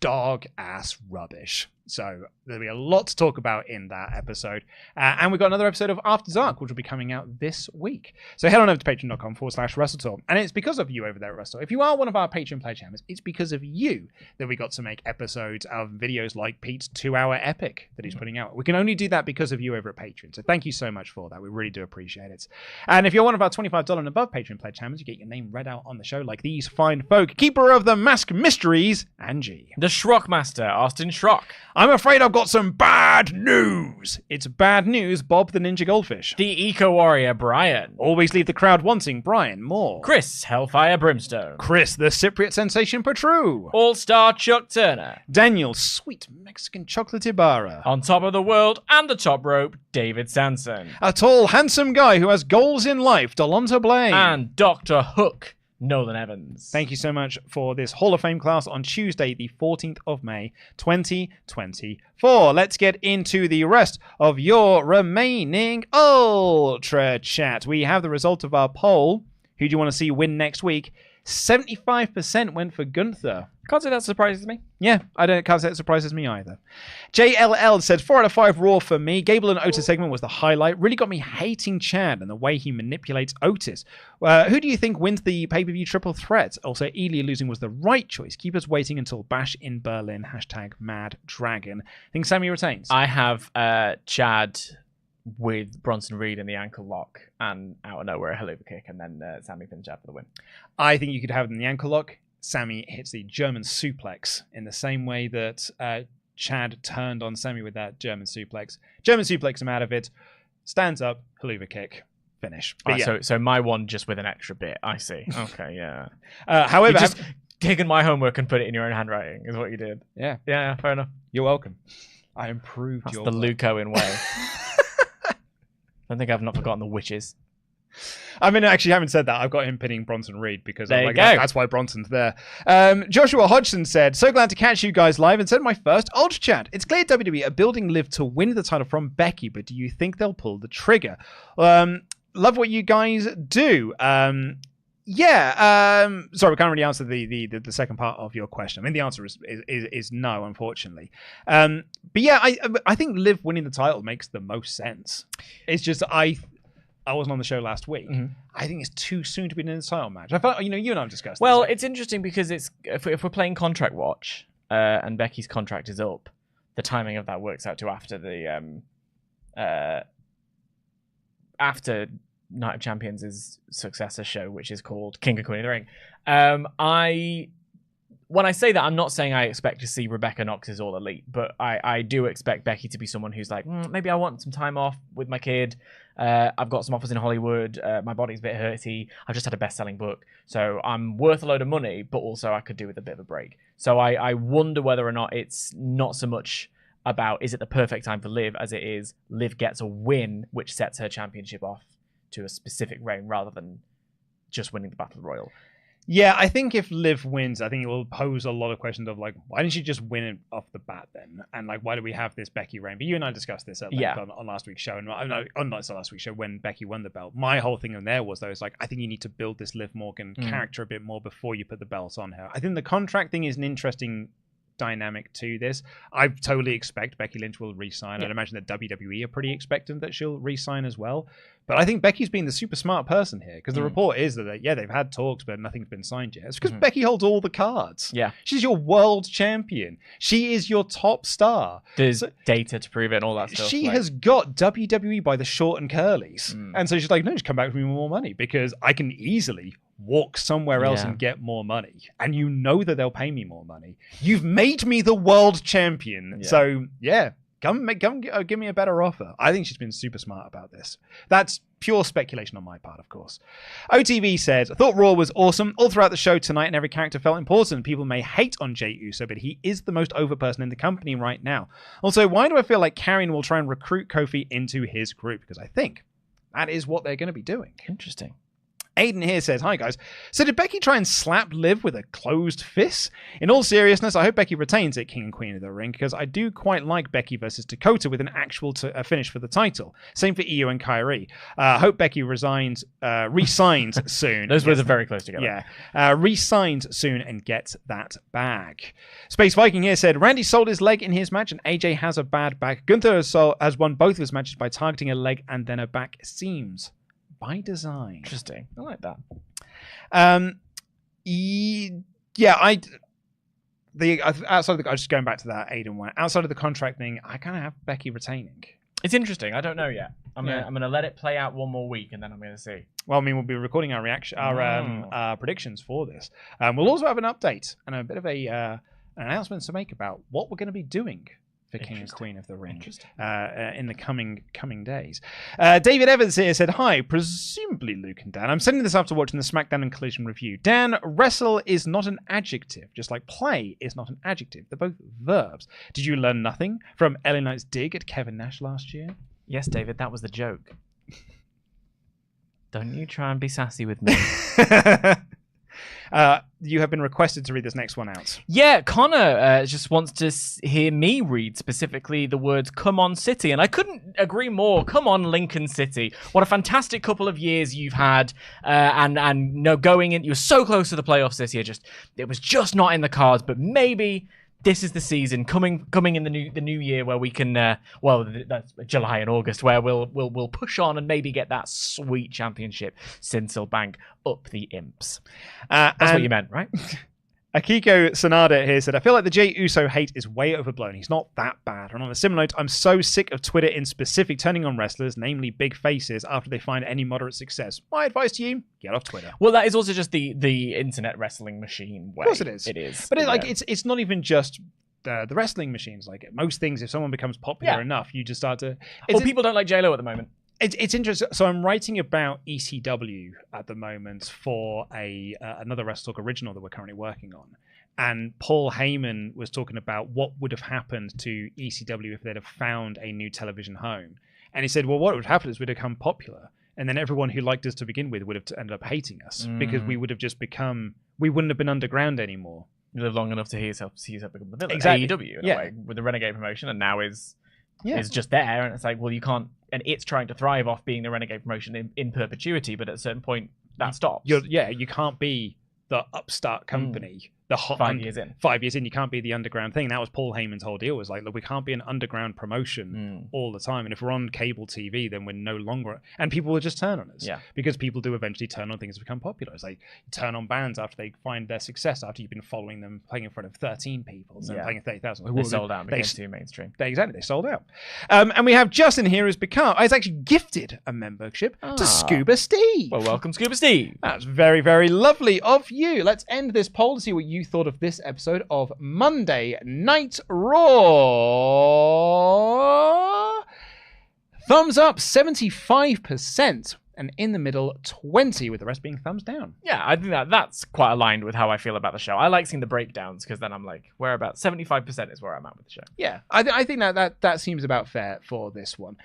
dog-ass rubbish. So there'll be a lot to talk about in that episode. And we've got another episode of After Dark, which will be coming out this week. So head on over to patreon.com/WrestleTalk. And it's because of you over there at WrestleTalk. If you are one of our Patreon pledge members, it's because of you that we got to make episodes of videos like Pete's 2-hour epic that he's putting out. We can only do that because of you over at Patreon. So thank you so much for that. We really do appreciate it. And if you're one of our $25 and above Patreon pledge members, you get your name read out on the show like these fine folk. Keeper of the Mask Mysteries, Angie. The Schrockmaster, Austin Schrock. I'm afraid I've got some bad news. It's bad news, Bob the Ninja Goldfish. The Eco Warrior, Brian. Always leave the crowd wanting Brian more. Chris, Hellfire Brimstone. Chris, the Cypriot Sensation Patru. All-Star Chuck Turner. Daniel, sweet Mexican chocolate Ibarra. On top of the world and the top rope, David Sanson. A tall, handsome guy who has goals in life, Delonta Blaine. And Dr. Hook, Nolan Evans. Thank you so much for this Hall of Fame class on Tuesday, the 14th of May, 2024. Let's get into the rest of your remaining Ultra Chat. We have the result of our poll. Who do you want to see win next week? 75% went for Gunther. Can't say that surprises me. Yeah, can't say it surprises me either. JLL said 4 out of 5 Raw for me. Gable and Otis segment was the highlight. Really got me hating Chad and the way he manipulates Otis. Who do you think wins the pay-per-view triple threat? Also, Ilya losing was the right choice. Keep us waiting until Bash in Berlin. #MadDragon. I think Sammy retains. I have Chad with Bronson Reed in the ankle lock and out of nowhere a helluva kick, and then Sammy finished out for the win. I think you could have it in the ankle lock. Sammy hits the German suplex in the same way that Chad turned on Sammy with that German suplex. German suplex him out of it. Stands up, helluva kick, finish. But yeah. So my one just with an extra bit. I see. Okay, yeah. However, you just taken my homework and put it in your own handwriting is what you did. Yeah. Yeah, fair enough. You're welcome. I improved That's your the work. Luco in way. I think I've not forgotten the witches. I mean, actually, having said that, I've got him pinning Bronson Reed because there I'm you like, go. That's why Bronson's there. Joshua Hodgson said, so glad to catch you guys live and said my first Ultra Chat. It's clear WWE are building Liv to win the title from Becky, but do you think they'll pull the trigger? Love what you guys do. Sorry, we can't really answer the second part of your question. I mean, the answer is no, unfortunately. But yeah, I think Liv winning the title makes the most sense. It's just I wasn't on the show last week. Mm-hmm. I think it's too soon to be in a title match. I felt, you and I have discussed. Well, this. It's interesting because it's if we're playing contract watch and Becky's contract is up, the timing of that works out to after the after Night of Champions' successor show, which is called King and Queen of the Ring. When I say that, I'm not saying I expect to see Rebecca Knox's All Elite, but I do expect Becky to be someone who's like, maybe I want some time off with my kid. I've got some offers in Hollywood. My body's a bit hurty. I've just had a best-selling book. So I'm worth a load of money, but also I could do with a bit of a break. So I wonder whether or not it's not so much about is it the perfect time for Liv as it is Liv gets a win, which sets her championship off to a specific reign rather than just winning the Battle Royal. Yeah, I think if Liv wins, I think it will pose a lot of questions of like, why didn't she just win it off the bat then? And like, why do we have this Becky reign? But you and I discussed this at length on last week's show, and not last week's show when Becky won the belt. My whole thing in there was though, it's like I think you need to build this Liv Morgan character a bit more before you put the belt on her. I think the contract thing is an interesting dynamic to this. I totally expect Becky Lynch will re-sign. I'd imagine that WWE are pretty expectant that she'll re-sign as well. But I think Becky's been the super smart person here, because the report is that, they've had talks, but nothing's been signed yet. It's because Becky holds all the cards. Yeah. She's your world champion. She is your top star. There's data to prove it and all that stuff. She has got WWE by the short and curlies. And so she's like, no, just come back with me more money, because I can easily walk somewhere else and get more money. And you know that they'll pay me more money. You've made me the world champion. Yeah. So, Come give me a better offer. I think she's been super smart about this. That's pure speculation on my part, of course. OTV says, I thought Raw was awesome. All throughout the show tonight, and every character felt important. People may hate on Jey Uso, but he is the most over person in the company right now. Also, why do I feel like Karrion will try and recruit Kofi into his group? Because I think that is what they're going to be doing. Interesting. Aiden here says, hi guys. So did Becky try and slap Liv with a closed fist? In all seriousness, I hope Becky retains it King and Queen of the Ring, because I do quite like Becky versus Dakota with an actual finish for the title. Same for Iyo and Kyrie. Hope Becky resigns soon. Those words are very close together. Yeah. Resigns soon and gets that bag. Space Viking here said, Randy sold his leg in his match and AJ has a bad back. Gunther has won both of his matches by targeting a leg and then a back. Seems by design. Interesting. I like that. Outside of the, just going back to that Aiden one, outside of the contract thing, I kind of have Becky retaining. It's interesting. I don't know yet. I'm gonna let it play out one more week and then I'm gonna see. Well, I mean, we'll be recording our predictions for this. We'll also have an update and a bit of an announcement to make about what we're going to be doing for King and Queen of the Ring in the coming days. David Evans here said, hi, presumably Luke and Dan. I'm sending this after watching the SmackDown and Collision review. Dan, wrestle is not an adjective, just like play is not an adjective. They're both verbs. Did you learn nothing from LA Knight's dig at Kevin Nash last year? Yes, David, that was the joke. Don't you try and be sassy with me. You have been requested to read this next one out. Yeah, Connor just wants to hear me read specifically the words "Come on, City," and I couldn't agree more. Come on, Lincoln City! What a fantastic couple of years you've had, and no, going in, you were so close to the playoffs this year. It was just not in the cards, but maybe this is the season coming in the new year where we can that's July and August, where we'll push on and maybe get that sweet championship. Sinsel Bank up the imps. That's what you meant, right? Akiko Sanada here said, I feel like the Jey Uso hate is way overblown. He's not that bad. And on a similar note, I'm so sick of Twitter in specific turning on wrestlers, namely big faces, after they find any moderate success. My advice to you, get off Twitter. Well, that is also just the internet wrestling machine way. Of course it is. It is. But it's not even just the wrestling machines. Like most things, if someone becomes popular enough, you just start to... people don't like J-Lo at the moment. It's interesting. So I'm writing about ECW at the moment for another WrestleTalk original that we're currently working on. And Paul Heyman was talking about what would have happened to ECW if they'd have found a new television home. And he said, well, what would happen is we'd become popular. And then everyone who liked us to begin with would have ended up hating us because we would have just we wouldn't have been underground anymore. You live long enough to see yourself become the villain. Exactly. AEW, in a way, with the Renegade promotion, and now is just there. And it's like, well, you can't... And it's trying to thrive off being the Renegade promotion in perpetuity, but at a certain point, that stops. You can't be the upstart company. The hot 5 years in. 5 years in, you can't be the underground thing. That was Paul Heyman's whole deal. Was like, look, we can't be an underground promotion all the time. And if we're on cable TV, then we're no longer. And people will just turn on us. Yeah. Because people do eventually turn on things that become popular. It's like you turn on bands after they find their success, after you've been following them playing in front of 13 people, and playing at 30,000. They sold out. Became too mainstream. They sold out. And we have Justin here who's he's actually gifted a membership to Scuba Steve. Well, welcome, Scuba Steve. That's very, very lovely of you. Let's end this poll to see what you thought of this episode of Monday Night Raw. Thumbs up, 75%. And in the middle, 20, with the rest being thumbs down. Yeah, I think that's quite aligned with how I feel about the show. I like seeing the breakdowns because then I'm like, where about 75% is where I'm at with the show. Yeah, I think that seems about fair for this one.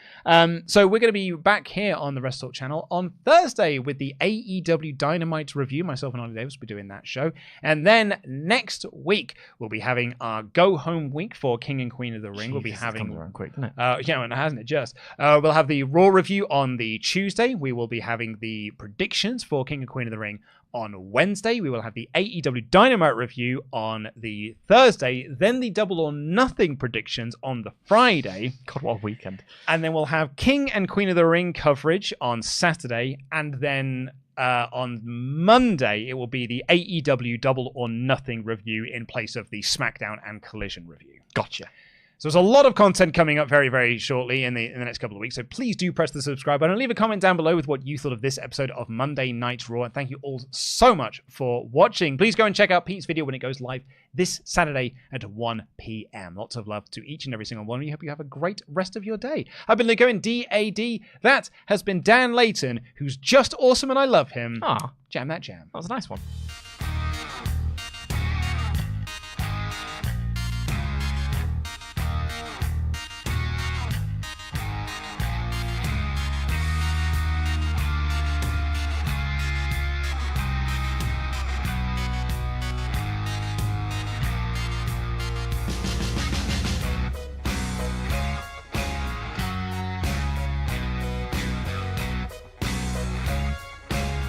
So we're going to be back here on the WrestleTalk channel on Thursday with the AEW Dynamite review. Myself and Ollie Davis will be doing that show. And then next week, we'll be having our go-home week for King and Queen of the Ring. We'll be having... It comes around quick, doesn't it? Yeah, and hasn't it just? We'll have the Raw review on the Tuesday. We will be having the predictions for King and Queen of the Ring on Wednesday. We will have the AEW Dynamite review on the Thursday, then the Double or Nothing predictions on the Friday. God, what a weekend. And then we'll have King and Queen of the Ring coverage on Saturday, and then on Monday, it will be the AEW Double or Nothing review in place of the SmackDown and Collision review. Gotcha. So there's a lot of content coming up very, very shortly in the next couple of weeks. So please do press the subscribe button and leave a comment down below with what you thought of this episode of Monday Night Raw. And thank you all so much for watching. Please go and check out Pete's video when it goes live this Saturday at 1 p.m. Lots of love to each and every single one of you. Hope you have a great rest of your day. I've been going DAD. That has been Dan Layton, who's just awesome and I love him. Ah, Jam that jam. that was a nice one.